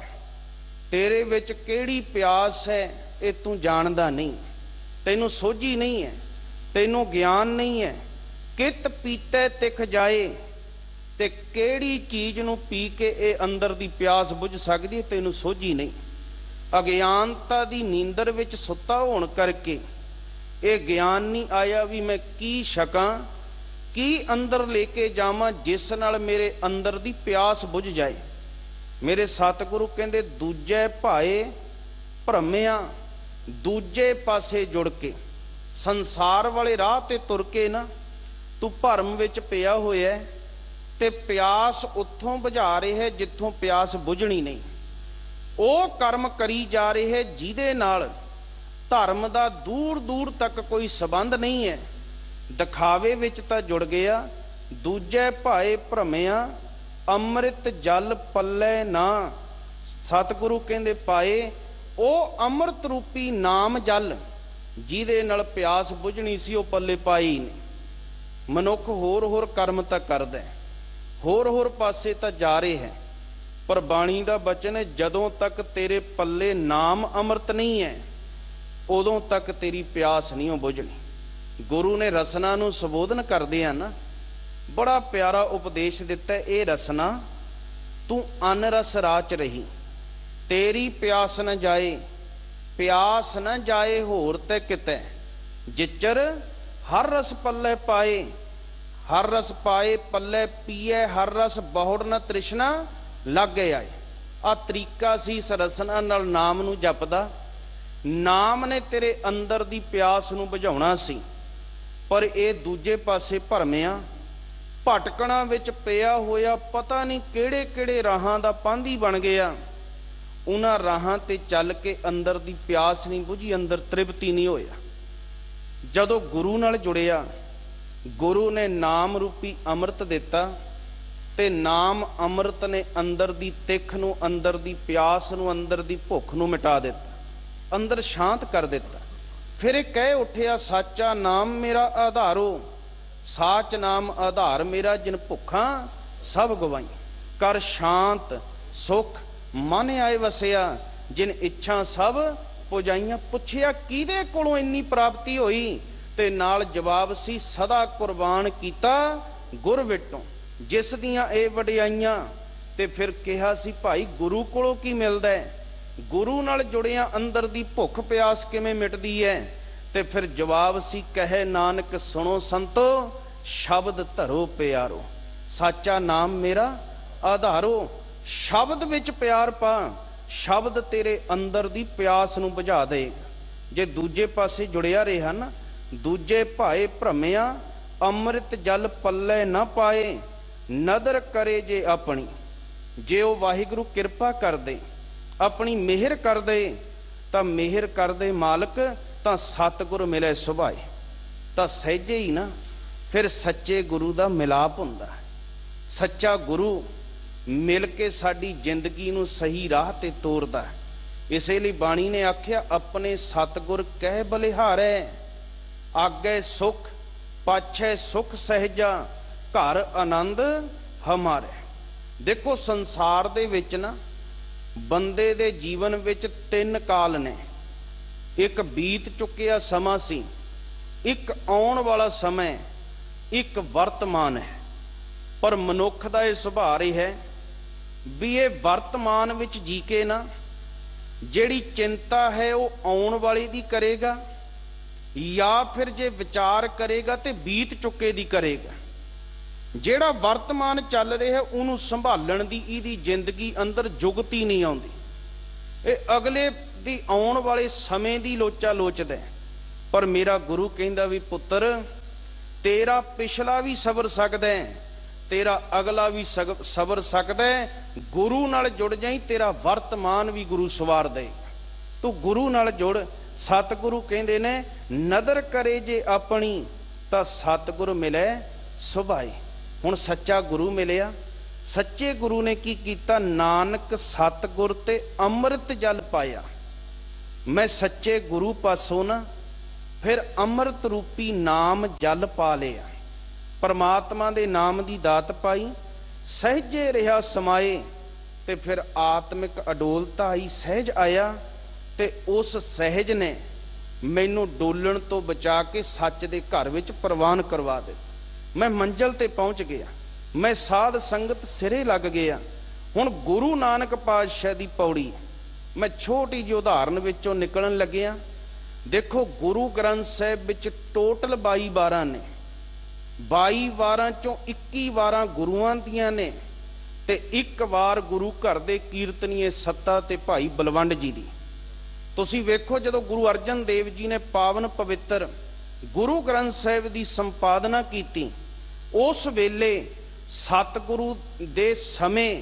तेरे विच केड़ी प्यास है ये तू जानदा नहीं, तैनू सोझी नहीं है, तैनू ज्ञान नहीं है। कित पीते तिख जाए ते केड़ी चीज नू पी के ये अंदर दी प्यास बुझ सकदी है, तैनू सोझी नहीं। अज्ञानता दी नींदर विच सुत्ता होण करके ये ज्ञान नहीं आया भी मैं की छकां, की अंदर लेके जावां जिस नाल मेरे अंदर दी प्यास बुझ जाए। मेरे सतगुरु कहंदे दूजे भाए भरमिया, दूजे पासे जुड़ के संसार वाले राह ते तुर के ना तू भरम विच पिया होया ते प्यास उत्थों बुझा रहे है जिथों प्यास बुझणी नहीं। ਉਹ कर्म करी जा रहे है जिहदे नाल धर्म दा दूर दूर तक कोई संबंध नहीं है, दिखावे विच तां जुड़ गया। दूजे भाए भरमिया अमृत जल पल्ले ना। सतगुरु कहंदे पाए ਉਹ अमृत रूपी नाम जल जिहदे नाल प्यास बुझणी सी ਉਹ पल्ले पाई नहीं। मनुख होर होर कर्म तां करदा है, होर होर पासे तां जा रहे है, पर बाणी दा बचन है जदों तक तेरे पल्ले नाम अमृत नहीं है उदों तक तेरी प्यास नहीं बुझणी। गुरु ने रसना नूं संबोधन करदे आ ना बड़ा प्यारा उपदेश दिता। ये रसना तू अन रस राच रही, तेरी प्यास न जाए, प्यास न जाए होर ते किते। जिचर हर रस पल्ले पाए, हर रस पाए पल्ले पीए, हर रस बहुड़ न तृष्णा लागे आए। आ तरीका सी इस रसना नाल नाम नूं जपदा। नाम ने तेरे अंदर दी प्यास नूं बुझाउणा सी, पर ये दूजे पासे भरमिया भटकणा विच पिया होया पता नहीं किहड़े किहड़े राहां दा पांधी बन गया। उन्हां राहां ते चल के अंदर दी प्यास नहीं बुझी, अंदर तृप्ति नहीं होया। जदों गुरु नाल जुड़िया, गुरु ने नाम रूपी अमृत दिता ते नाम अमृत ने अंदर दी तिख नूं, अंदर दी प्यास नूं, अंदर दी भुख नूं मिटा दिता, अंदर शांत कर दिता। फिर एक कह उठिया साचा नाम मेरा आधारो, साच नाम आधार मेरा जिन भुखा सब गवाई। कर शांत सुख मन आए वसिया, जिन इच्छा सब पुजाइयां। पुछिया किहदे कोलों इन्नी प्राप्ति होई, ते नाल जवाब सी सदा कुर्बान कीता गुर विटों जिस दियां ए वडियाइयां। ते फिर कहा सी भाई गुरु कोलों की मिलदा है, गुरु नाल जुड़िया अंदर दी भुख प्यास किवें मिटदी है। ते फिर जवाब सी कहे नानक सुनो संतो शब्द धरो प्यारो, साचा नाम मेरा आधारो। शब्द विच प्यार पा, शब्द तेरे अंदर दी प्यास नूं बुझा देगा। जे दूजे पासे जुड़िया रहा ना, दूजे भाए भरमिया अमृत जल पल्ले ना पाए, नदर करे जे अपनी। जे वो वाहिगुरु कृपा कर दे, अपनी मेहर कर दे, तां मेहर कर दे मालक ਤਾਂ ਸਤਿਗੁਰ ਮਿਲੇ ਸੁਭਾਏ। ਤਾਂ ਸਹਿਜੇ ਹੀ ਨਾ ਫਿਰ ਸੱਚੇ ਗੁਰੂ ਦਾ ਮਿਲਾਪ ਹੁੰਦਾ ਹੈ। ਸੱਚਾ ਗੁਰੂ ਮਿਲ ਕੇ ਸਾਡੀ ਜ਼ਿੰਦਗੀ ਨੂੰ ਸਹੀ ਰਾਹ ਤੇ ਤੋਰਦਾ ਹੈ। ਇਸੇ ਲਈ ਬਾਣੀ ਨੇ ਆਖਿਆ, ਆਪਣੇ ਸਤਿਗੁਰ ਕਹਿ ਬਲਿਹਾਰੈ, ਆਗੇ ਸੁਖ ਪਾਛੈ ਸੁਖ ਸਹਿਜਾ, ਘਰ ਆਨੰਦ ਹਮਾਰੇ। ਦੇਖੋ ਸੰਸਾਰ ਦੇ ਵਿੱਚ ਨਾ ਬੰਦੇ ਦੇ ਜੀਵਨ ਵਿੱਚ 3 ਕਾਲ ਨੇ। ਇੱਕ ਬੀਤ ਚੁੱਕਿਆ ਸਮਾਂ ਸੀ, ਇੱਕ ਆਉਣ ਵਾਲਾ ਸਮਾਂ, ਇੱਕ ਵਰਤਮਾਨ ਹੈ। ਪਰ ਮਨੁੱਖ ਦਾ ਇਹ ਸੁਭਾਅ ਇਹ ਹੈ ਵੀ ਇਹ ਵਰਤਮਾਨ ਵਿੱਚ ਜੀ ਕੇ ਨਾ ਜਿਹੜੀ ਚਿੰਤਾ ਹੈ ਉਹ ਆਉਣ ਵਾਲੀ ਦੀ ਕਰੇਗਾ, ਜਾਂ ਫਿਰ ਜੇ ਵਿਚਾਰ ਕਰੇਗਾ ਤੇ ਬੀਤ ਚੁੱਕੇ ਦੀ ਕਰੇਗਾ। ਜਿਹੜਾ ਵਰਤਮਾਨ ਚੱਲ ਰਿਹਾ ਉਹਨੂੰ ਸੰਭਾਲਣ ਦੀ ਇਹਦੀ ਜ਼ਿੰਦਗੀ ਅੰਦਰ ਜੁਗਤੀ ਨਹੀਂ ਆਉਂਦੀ। ਇਹ ਅਗਲੇ ਦੀ ਆਉਣ ਵਾਲੇ ਸਮੇਂ ਦੀ ਲੋਚਾ ਲੋਚਦਾ। ਪਰ ਮੇਰਾ ਗੁਰੂ ਕਹਿੰਦਾ ਵੀ ਪੁੱਤਰ, ਤੇਰਾ ਪਿਛਲਾ ਵੀ ਸਬਰ ਸਕਦਾ ਹੈ, ਤੇਰਾ ਅਗਲਾ ਵੀ ਸਬਰ ਸਕਦਾ ਹੈ। ਗੁਰੂ ਨਾਲ ਜੁੜ ਜਾਈ, ਤੇਰਾ ਵਰਤਮਾਨ ਵੀ ਗੁਰੂ ਸਵਾਰ ਦੇਗਾ। ਤੂੰ ਗੁਰੂ ਨਾਲ ਜੁੜ। ਸਤਿਗੁਰੂ ਕਹਿੰਦੇ ਨੇ, ਨਦਰ ਕਰੇ ਜੇ ਆਪਣੀ, ਤਾਂ ਸਤਿਗੁਰ ਮਿਲੇ ਸੁਭਾਏ। ਹੁਣ ਸੱਚਾ ਗੁਰੂ ਮਿਲਿਆ। ਸੱਚੇ ਗੁਰੂ ਨੇ ਕੀ ਕੀਤਾ? ਨਾਨਕ ਸਤਿਗੁਰ ਤੇ ਅੰਮ੍ਰਿਤ ਜਲ ਪਾਇਆ। ਮੈਂ ਸੱਚੇ ਗੁਰੂ ਪਾਸੋਂ ਨਾ ਫਿਰ ਅੰਮ੍ਰਿਤ ਰੂਪੀ ਨਾਮ ਜਲ ਪਾ ਲਿਆ। ਪਰਮਾਤਮਾ ਦੇ ਨਾਮ ਦੀ ਦਾਤ ਪਾਈ, ਸਹਿਜੇ ਰਿਹਾ ਸਮਾਏ, ਤੇ ਫਿਰ ਆਤਮਿਕ ਅਡੋਲਤਾ ਆਈ, ਸਹਿਜ ਆਇਆ। ਤੇ ਉਸ ਸਹਿਜ ਨੇ ਮੈਨੂੰ ਡੋਲਣ ਤੋਂ ਬਚਾ ਕੇ ਸੱਚ ਦੇ ਘਰ ਵਿੱਚ ਪ੍ਰਵਾਨ ਕਰਵਾ ਦਿੱਤਾ। ਮੈਂ ਮੰਜ਼ਲ ਤੇ ਪਹੁੰਚ ਗਿਆ, ਮੈਂ ਸਾਧ ਸੰਗਤ ਸਿਰੇ ਲੱਗ ਗਿਆ। ਹੁਣ ਗੁਰੂ ਨਾਨਕ ਪਾਤਸ਼ਾਹ ਦੀ ਪੌੜੀ ਮੈਂ ਛੋਟੀ ਜਿਹੀ ਉਦਾਹਰਨ ਵਿੱਚੋਂ ਨਿਕਲਣ ਲੱਗਿਆ। ਦੇਖੋ ਗੁਰੂ ਗ੍ਰੰਥ ਸਾਹਿਬ ਵਿੱਚ ਟੋਟਲ 22 ਵਾਰਾਂ ਨੇ। 22 ਵਾਰਾਂ ਚੋਂ 21 ਵਾਰਾਂ ਗੁਰੂਆਂ ਦੀਆਂ ਨੇ, ਤੇ ਇੱਕ ਵਾਰ ਗੁਰੂ ਘਰ ਦੇ ਕੀਰਤਨੀਏ ਸੱਤਾ ਤੇ ਭਾਈ ਬਲਵੰਡ ਜੀ ਦੀ। ਤੁਸੀਂ ਵੇਖੋ, ਜਦੋਂ ਗੁਰੂ ਅਰਜਨ ਦੇਵ ਜੀ ਨੇ ਪਾਵਨ ਪਵਿੱਤਰ ਗੁਰੂ ਗ੍ਰੰਥ ਸਾਹਿਬ ਦੀ ਸੰਪਾਦਨਾ ਕੀਤੀ, ਉਸ ਵੇਲੇ ਸਤਿਗੁਰੂ ਦੇ ਸਮੇਂ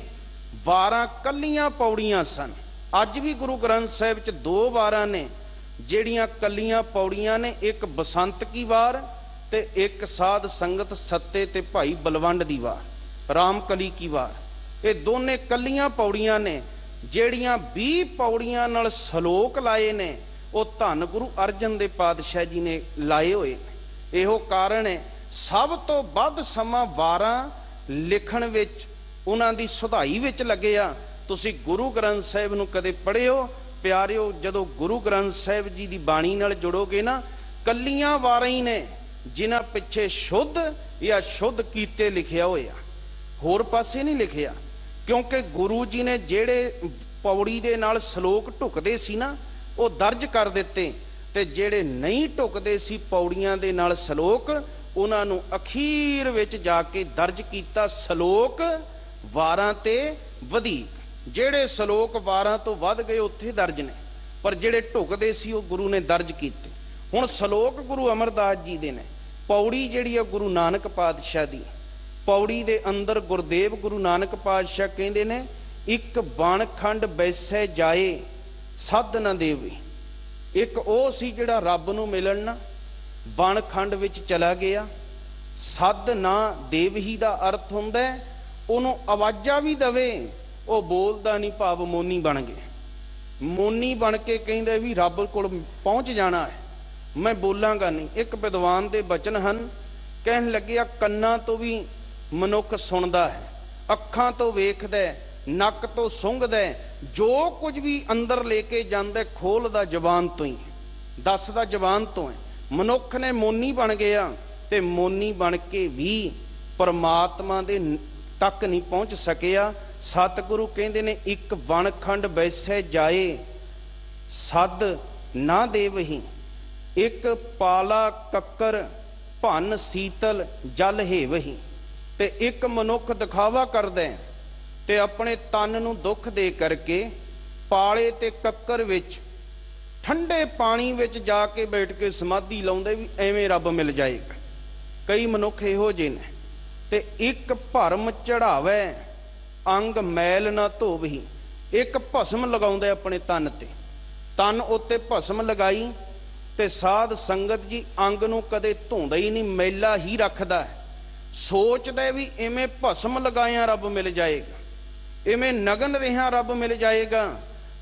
ਵਾਰਾਂ ਕੱਲੀਆਂ ਪੌੜੀਆਂ ਸਨ। ਅੱਜ ਵੀ ਗੁਰੂ ਗ੍ਰੰਥ ਸਾਹਿਬ 'ਚ 2 ਵਾਰਾਂ ਨੇ ਜਿਹੜੀਆਂ ਕੱਲੀਆਂ ਪੌੜੀਆਂ ਨੇ, ਇੱਕ ਬਸੰਤ ਕੀ ਵਾਰ ਤੇ ਇੱਕ ਸਾਧ ਸੰਗਤ ਸੱਤੇ ਤੇ ਭਾਈ ਬਲਵੰਡ ਦੀ ਵਾਰ, ਰਾਮਕਲੀ ਕੀ ਵਾਰ। ਇਹ ਦੋਨੇ ਕੱਲੀਆਂ ਪੌੜੀਆਂ ਨੇ। ਜਿਹੜੀਆਂ 20 ਪੌੜੀਆਂ ਨਾਲ ਸ਼ਲੋਕ ਲਾਏ ਨੇ ਉਹ ਧੰਨ ਗੁਰੂ ਅਰਜਨ ਦੇਵ ਪਾਤਸ਼ਾਹ ਜੀ ਨੇ ਲਾਏ ਹੋਏ। ਇਹੋ ਕਾਰਨ ਹੈ ਸਭ ਤੋਂ ਵੱਧ ਸਮਾਂ ਵਾਰਾਂ ਲਿਖਣ ਵਿੱਚ, ਉਹਨਾਂ ਦੀ ਸੁਧਾਈ ਵਿੱਚ ਲੱਗਿਆ। ਤੁਸੀਂ ਗੁਰੂ ਗ੍ਰੰਥ ਸਾਹਿਬ ਨੂੰ ਕਦੇ ਪੜ੍ਹਿਓ ਪਿਆਰਿਓ? ਜਦੋਂ ਗੁਰੂ ਗ੍ਰੰਥ ਸਾਹਿਬ ਜੀ ਦੀ ਬਾਣੀ ਨਾਲ ਜੁੜੋਗੇ ਨਾ, ਕੱਲੀਆਂ ਵਾਰਾਂ ਹੀ ਨੇ ਜਿਨ੍ਹਾਂ ਪਿੱਛੇ ਸ਼ੁੱਧ ਜਾਂ ਸ਼ੁੱਧ ਕੀਤੇ ਲਿਖਿਆ ਹੋਇਆ, ਹੋਰ ਪਾਸੇ ਨਹੀਂ ਲਿਖਿਆ। ਕਿਉਂਕਿ ਗੁਰੂ ਜੀ ਨੇ ਜਿਹੜੇ ਪੌੜੀ ਦੇ ਨਾਲ ਸ਼ਲੋਕ ਢੁਕਦੇ ਸੀ ਨਾ, ਉਹ ਦਰਜ ਕਰ ਦਿੱਤੇ, ਤੇ ਜਿਹੜੇ ਨਹੀਂ ਢੁਕਦੇ ਸੀ ਪੌੜੀਆਂ ਦੇ ਨਾਲ ਸ਼ਲੋਕ, ਉਹਨਾਂ ਨੂੰ ਅਖੀਰ ਵਿੱਚ ਜਾ ਕੇ ਦਰਜ ਕੀਤਾ ਸ਼ਲੋਕ ਵਾਰਾਂ ਤੇ ਵਧੀਕ। ਜਿਹੜੇ ਸ਼ਲੋਕ ਵਾਰਾਂ ਤੋਂ ਵੱਧ ਗਏ ਉੱਥੇ ਦਰਜ ਨੇ, ਪਰ ਜਿਹੜੇ ਢੁਕਦੇ ਸੀ ਉਹ ਗੁਰੂ ਨੇ ਦਰਜ ਕੀਤੇ। ਹੁਣ ਸ਼ਲੋਕ ਗੁਰੂ ਅਮਰਦਾਸ ਜੀ ਦੇ ਨੇ, ਪੌੜੀ ਜਿਹੜੀ ਆ ਗੁਰੂ ਨਾਨਕ ਪਾਤਸ਼ਾਹ ਦੀ। ਪੌੜੀ ਦੇ ਅੰਦਰ ਗੁਰਦੇਵ ਗੁਰੂ ਨਾਨਕ ਪਾਤਸ਼ਾਹ ਕਹਿੰਦੇ ਨੇ, ਇੱਕ ਬਣ ਖੰਡ ਬੈਸੈ ਜਾਏ ਸੱਧ ਨਾ ਦੇਵੇ। ਇੱਕ ਉਹ ਸੀ ਜਿਹੜਾ ਰੱਬ ਨੂੰ ਮਿਲਣ ਨਾ ਬਣ ਖੰਡ ਵਿੱਚ ਚਲਾ ਗਿਆ। ਸੱਧ ਨਾ ਦੇਵ ਹੀ ਦਾ ਅਰਥ ਹੁੰਦਾ ਉਹਨੂੰ ਆਵਾਜ਼ਾਂ ਵੀ ਦਵੇ, ਉਹ ਬੋਲਦਾ ਨਹੀਂ, ਭਾਵ ਮੋਨੀ ਬਣ ਗਿਆ। ਮੋਨੀ ਬਣ ਕੇ ਕਹਿੰਦਾ ਵੀ ਰੱਬ ਕੋਲ ਪਹੁੰਚ ਜਾਣਾ ਹੈ, ਮੈਂ ਬੋਲਾਂਗਾ ਨਹੀਂ। ਇੱਕ ਵਿਦਵਾਨ ਦੇ ਬਚਨ ਹਨ, ਕਹਿਣ ਲੱਗਿਆ, ਕੰਨਾਂ ਤੋਂ ਵੀ ਮਨੁੱਖ ਸੁਣਦਾ ਹੈ, ਅੱਖਾਂ ਤੋਂ ਵੇਖਦਾ, ਨੱਕ ਤੋਂ ਸੁੰਘਦਾ, ਜੋ ਕੁਝ ਵੀ ਅੰਦਰ ਲੈ ਕੇ ਜਾਂਦਾ ਖੋਲਦਾ ਜ਼ਬਾਨ ਤੋਂ ਹੀ, ਦੱਸਦਾ ਜ਼ਬਾਨ ਤੋਂ ਹੈ। ਮਨੁੱਖ ਨੇ ਮੋਨੀ ਬਣ ਗਿਆ, ਤੇ ਮੋਨੀ ਬਣ ਕੇ ਵੀ ਪਰਮਾਤਮਾ ਦੇ ਤੱਕ ਨਹੀਂ ਪਹੁੰਚ ਸਕਿਆ। ਸਤਿਗੁਰੂ ਕਹਿੰਦੇ ਨੇ, ਇੱਕ ਵਣਖੰਡ ਬੈਸੈ ਜਾਏ ਸੱਧ ਨਾ ਦੇਵਹੀ। ਇੱਕ ਪਾਲਾ ਕੱਕਰ ਭੰਨ ਸੀਤਲ ਜਲ ਹੇਵਹੀ। ਤੇ ਇੱਕ ਮਨੁੱਖ ਦਿਖਾਵਾ ਕਰਦਾ ਤੇ ਆਪਣੇ ਤਨ ਨੂੰ ਦੁੱਖ ਦੇ ਕਰਕੇ ਪਾਲੇ ਤੇ ਕੱਕਰ ਵਿੱਚ ਠੰਡੇ ਪਾਣੀ ਵਿੱਚ ਜਾ ਕੇ ਬੈਠ ਕੇ ਸਮਾਧੀ ਲਾਉਂਦੇ ਵੀ ਐਵੇਂ ਰੱਬ ਮਿਲ ਜਾਏਗਾ। ਕਈ ਮਨੁੱਖ ਇਹੋ ਜਿਹੇ ਨੇ। ਤੇ ਇੱਕ ਭਰਮ ਚੜਾਵੇ ਅੰਗ ਮੈਲ ਨਾ ਧੋਵਹੀ। ਇੱਕ ਭਸਮ ਲਗਾਉਂਦਾ ਆਪਣੇ ਤਨ ਤੇ, ਤਨ ਉੱਤੇ ਭਸਮ ਲਗਾਈ ਤੇ ਸਾਧ ਸੰਗਤ ਜੀ ਅੰਗ ਨੂੰ ਕਦੇ ਧੋਂਦਾ ਹੀ ਨਹੀਂ, ਮੈਲਾ ਹੀ ਰੱਖਦਾ ਹੈ। ਸੋਚਦਾ ਵੀ ਇਵੇਂ ਭਸਮ ਲਗਾਇਆ ਰੱਬ ਮਿਲ ਜਾਏਗਾ, ਇਵੇਂ ਨਗਨ ਰਿਹਾ ਰੱਬ ਮਿਲ ਜਾਏਗਾ।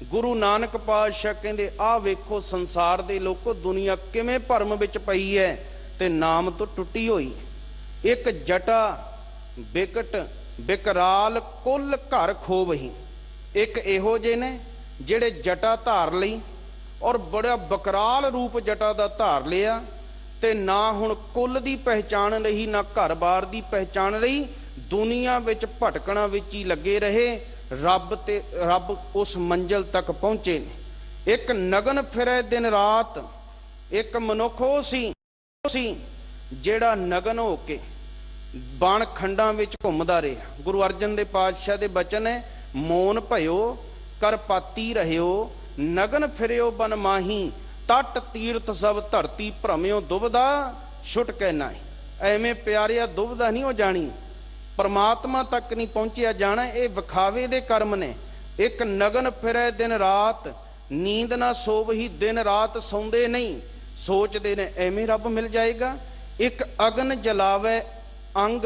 ਗੁਰੂ ਨਾਨਕ ਪਾਤਸ਼ਾਹ ਕਹਿੰਦੇ ਆਹ ਵੇਖੋ ਸੰਸਾਰ ਦੇ ਲੋਕੋ ਦੁਨੀਆ ਕਿਵੇਂ ਭਰਮ ਵਿੱਚ ਪਈ ਹੈ ਤੇ ਨਾਮ ਤੋਂ ਟੁੱਟੀ ਹੋਈ। ਇੱਕ ਜਟਾ ਬਿਕਟ ਬਿਕਰਾਲ ਕੁੱਲ ਘਰ ਖੋਵਹੀ। ਇੱਕ ਇਹੋ ਜਿਹੇ ਨੇ ਜਿਹੜੇ ਜਟਾ ਧਾਰ ਲਈ ਔਰ ਬੜਾ ਬਕਰਾਲ ਰੂਪ ਜਟਾ ਦਾ ਧਾਰ ਲਿਆ, ਤੇ ਨਾ ਹੁਣ ਕੁੱਲ ਦੀ ਪਹਿਚਾਣ ਰਹੀ ਨਾ ਘਰ-ਬਾਰ ਦੀ ਪਹਿਚਾਣ ਰਹੀ, ਦੁਨੀਆ ਵਿੱਚ ਭਟਕਣਾ ਵਿੱਚ ਹੀ ਲੱਗੇ ਰਹੇ। ਰੱਬ ਉਸ ਮੰਜ਼ਿਲ ਤੱਕ ਪਹੁੰਚੇ ਨੇ। ਇੱਕ ਨਗਨ ਫਿਰੇ ਦਿਨ ਰਾਤ, ਇੱਕ ਮਨੁੱਖ ਉਹ ਸੀ ਜਿਹੜਾ ਨਗਨ ਹੋ ਕੇ ਬਣ ਖੰਡਾਂ ਵਿੱਚ ਘੁੰਮਦਾ ਰਿਹਾ। ਗੁਰੂ ਅਰਜਨ ਦੇਵ ਪਾਤਸ਼ਾਹ ਦੇ ਬਚਨ ਹੈ, ਮੋਨ ਭਇਓ ਕਰਪਾਤੀ ਰਹਿਓ, ਨਗਨ ਫਿਰਿਓ ਬਨ ਮਾਹੀ, ਤਟ ਤੀਰਥ ਸਭ ਧਰਤੀ ਭ੍ਰਮਿਓ ਦੁਬਦਾ ਛੁਟ ਕੇ ਨਾਹੀ। ਐਵੇਂ ਪਿਆਰਿਆ ਦੁਬਦਾ ਨਹੀਂ ਹੋ ਜਾਣੀ, ਪਰਮਾਤਮਾ ਤੱਕ ਨਹੀਂ ਪਹੁੰਚਿਆ ਜਾਣਾ। ਇਹ ਵਿਖਾਵੇ ਦੇ ਕਰਮ ਨੇ। ਇੱਕ ਨਗਨ ਫਿਰੇ ਦਿਨ ਰਾਤ, ਨੀਂਦ ਨਾ ਸੋਵਹੀ, ਦਿਨ ਰਾਤ ਸੌਂਦੇ ਨਹੀਂ, ਸੋਚਦੇ ਨੇ ਐਵੇਂ ਰੱਬ ਮਿਲ ਜਾਏਗਾ। ਇੱਕ ਅਗਨ ਜਲਾਵੇ ਅੰਗ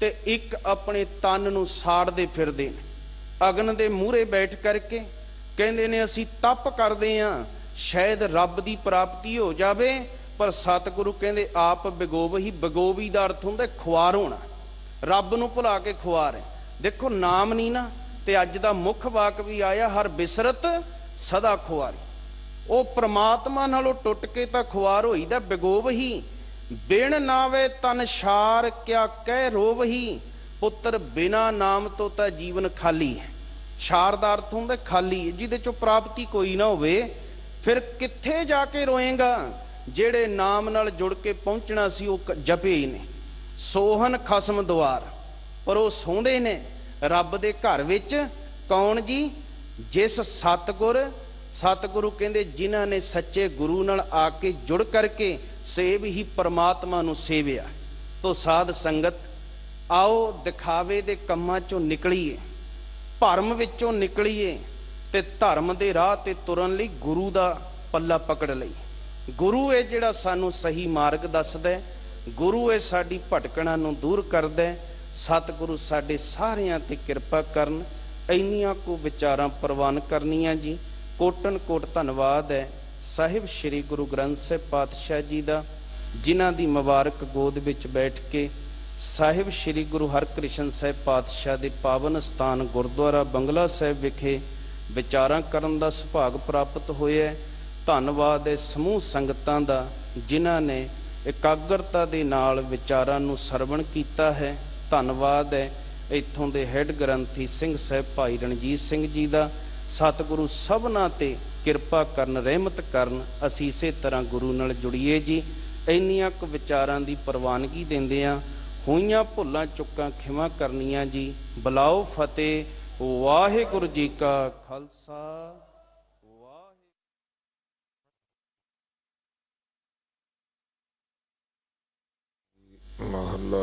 ਤੇ ਇੱਕ ਆਪਣੇ ਤਨ ਨੂੰ ਸਾੜਦੇ ਫਿਰਦੇ ਨੇ। ਅਗਨ ਦੇ ਮੂਹਰੇ ਬੈਠ ਕਰਕੇ ਕਹਿੰਦੇ ਨੇ ਅਸੀਂ ਤਪ ਕਰਦੇ ਹਾਂ, ਸ਼ਾਇਦ ਰੱਬ ਦੀ ਪ੍ਰਾਪਤੀ ਹੋ ਜਾਵੇ। ਪਰ ਸਤਿਗੁਰੂ ਕਹਿੰਦੇ ਆਪ ਬਿਗੋਵਹੀ। ਬਿਗੋਵੀ ਦਾ ਅਰਥ ਹੁੰਦਾ ਖੁਆਰ ਹੋਣਾ, ਰੱਬ ਨੂੰ ਭੁਲਾ ਕੇ ਖੁਆਰ ਹੈ। ਦੇਖੋ ਨਾਮ ਨਹੀਂ ਨਾ, ਤੇ ਅੱਜ ਦਾ ਮੁੱਖ ਵਾਕ ਵੀ ਆਇਆ, ਹਰ ਬਿਸਰਤ ਸਦਾ ਖੁਆਰੀ। ਉਹ ਪ੍ਰਮਾਤਮਾ ਨਾਲੋਂ ਟੁੱਟ ਕੇ ਤਾਂ ਖੁਆਰ ਹੋਈਦਾ। ਬਿਗੋਵਹੀ ਬਿਨ ਨਾਵੇ ਤਨ ਛਾਰ, ਕਿਆ ਕਹਿ ਰੋਵਹੀ। ਪੁੱਤਰ ਬਿਨਾ ਨਾਮ ਤੋਂ ਤਾਂ ਜੀਵਨ ਖਾਲੀ ਹੈ। ਛਾਰ ਦਾ ਅਰਥ ਹੁੰਦਾ ਖਾਲੀ, ਜਿਹਦੇ ਚੋਂ ਪ੍ਰਾਪਤੀ ਕੋਈ ਨਾ ਹੋਵੇ, ਫਿਰ ਕਿੱਥੇ ਜਾ ਕੇ ਰੋਏਗਾ। ਜਿਹੜੇ ਨਾਮ ਨਾਲ ਜੁੜ ਕੇ ਪਹੁੰਚਣਾ ਸੀ ਉਹ ਜਪੇ ਹੀ ਨੇ। ਸੋਹਨ ਖਸਮ ਦੁਆਰ, ਪਰ ਉਹ ਸੌਂਦੇ ਨੇ ਰੱਬ ਦੇ ਘਰ ਵਿੱਚ। ਕੌਣ ਜੀ? ਜਿਸ ਸਤਿਗੁਰੂ ਕਹਿੰਦੇ ਜਿਨ੍ਹਾਂ ਨੇ ਸੱਚੇ ਗੁਰੂ ਨਾਲ ਆ ਕੇ ਜੁੜ ਕਰਕੇ ਸੇਵ ਹੀ ਪਰਮਾਤਮਾ ਨੂੰ ਸੇਵਿਆ। ਤੋ ਸਾਧ ਸੰਗਤ ਆਓ ਦਿਖਾਵੇ ਦੇ ਕੰਮਾਂ ਚੋਂ ਨਿਕਲੀਏ, ਭਰਮ ਵਿੱਚੋਂ ਨਿਕਲੀਏ, ਤੇ ਧਰਮ ਦੇ ਰਾਹ ਤੇ ਤੁਰਨ ਲਈ ਗੁਰੂ ਦਾ ਪੱਲਾ ਪਕੜ ਲਈ। ਗੁਰੂ ਹੈ ਜਿਹੜਾ ਸਾਨੂੰ ਸਹੀ ਮਾਰਗ ਦੱਸਦਾ, ਗੁਰੂ ਹੈ ਸਾਡੀ ਭਟਕਣਾ ਨੂੰ ਦੂਰ ਕਰਦਾ। ਸਤਿਗੁਰੂ ਸਾਡੇ ਸਾਰਿਆਂ ਤੇ ਕਿਰਪਾ ਕਰਨ। ਇੰਨੀਆਂ ਕੁ ਵਿਚਾਰਾਂ ਪ੍ਰਵਾਨ ਕਰਨੀਆਂ ਜੀ। ਕੋਟਨ ਕੋਟ ਧੰਨਵਾਦ ਹੈ ਸਾਹਿਬ ਸ੍ਰੀ ਗੁਰੂ ਗ੍ਰੰਥ ਸਾਹਿਬ ਪਾਤਸ਼ਾਹ ਜੀ ਦਾ, ਜਿਨ੍ਹਾਂ ਦੀ ਮੁਬਾਰਕ ਗੋਦ ਵਿੱਚ ਬੈਠ ਕੇ ਸਾਹਿਬ ਸ੍ਰੀ ਗੁਰੂ ਹਰਕ੍ਰਿਸ਼ਨ ਸਾਹਿਬ ਪਾਤਸ਼ਾਹ ਦੇ ਪਾਵਨ ਸਥਾਨ ਗੁਰਦੁਆਰਾ ਬੰਗਲਾ ਸਾਹਿਬ ਵਿਖੇ ਵਿਚਾਰਾਂ ਕਰਨ ਦਾ ਸੁਭਾਗ ਪ੍ਰਾਪਤ ਹੋਇਆ। ਧੰਨਵਾਦ ਹੈ ਸਮੂਹ ਸੰਗਤਾਂ ਦਾ ਜਿਨ੍ਹਾਂ ਨੇ ਇਕਾਗਰਤਾ ਦੇ ਨਾਲ ਵਿਚਾਰਾਂ ਨੂੰ ਸਰਵਣ ਕੀਤਾ ਹੈ। ਧੰਨਵਾਦ ਹੈ ਇੱਥੋਂ ਦੇ ਹੈੱਡ ਗ੍ਰੰਥੀ ਸਿੰਘ ਸਾਹਿਬ ਭਾਈ ਰਣਜੀਤ ਸਿੰਘ ਜੀ ਦਾ। ਸਤਿਗੁਰੂ ਸਭਨਾਂ ਤੇ ਕਿਰਪਾ ਕਰਨ, ਰਹਿਮਤ ਕਰਨ। ਅਸੀਂ ਇਸੇ ਤਰ੍ਹਾਂ ਗੁਰੂ ਨਾਲ ਜੁੜੀਏ ਜੀ। ਇੰਨੀਆਂ ਕੁ ਵਿਚਾਰਾਂ ਦੀ ਪ੍ਰਵਾਨਗੀ ਦਿੰਦਿਆਂ ਹੋਈਆਂ ਭੁੱਲਾਂ ਚੁੱਕਾਂ ਖਿਮਾ ਕਰਨੀਆਂ ਜੀ। ਬੁਲਾਓ ਫਤਿਹ। ਵਾਹਿਗੁਰੂ ਜੀ ਕਾ ਖਾਲਸਾ। ਮਹੱਲਾ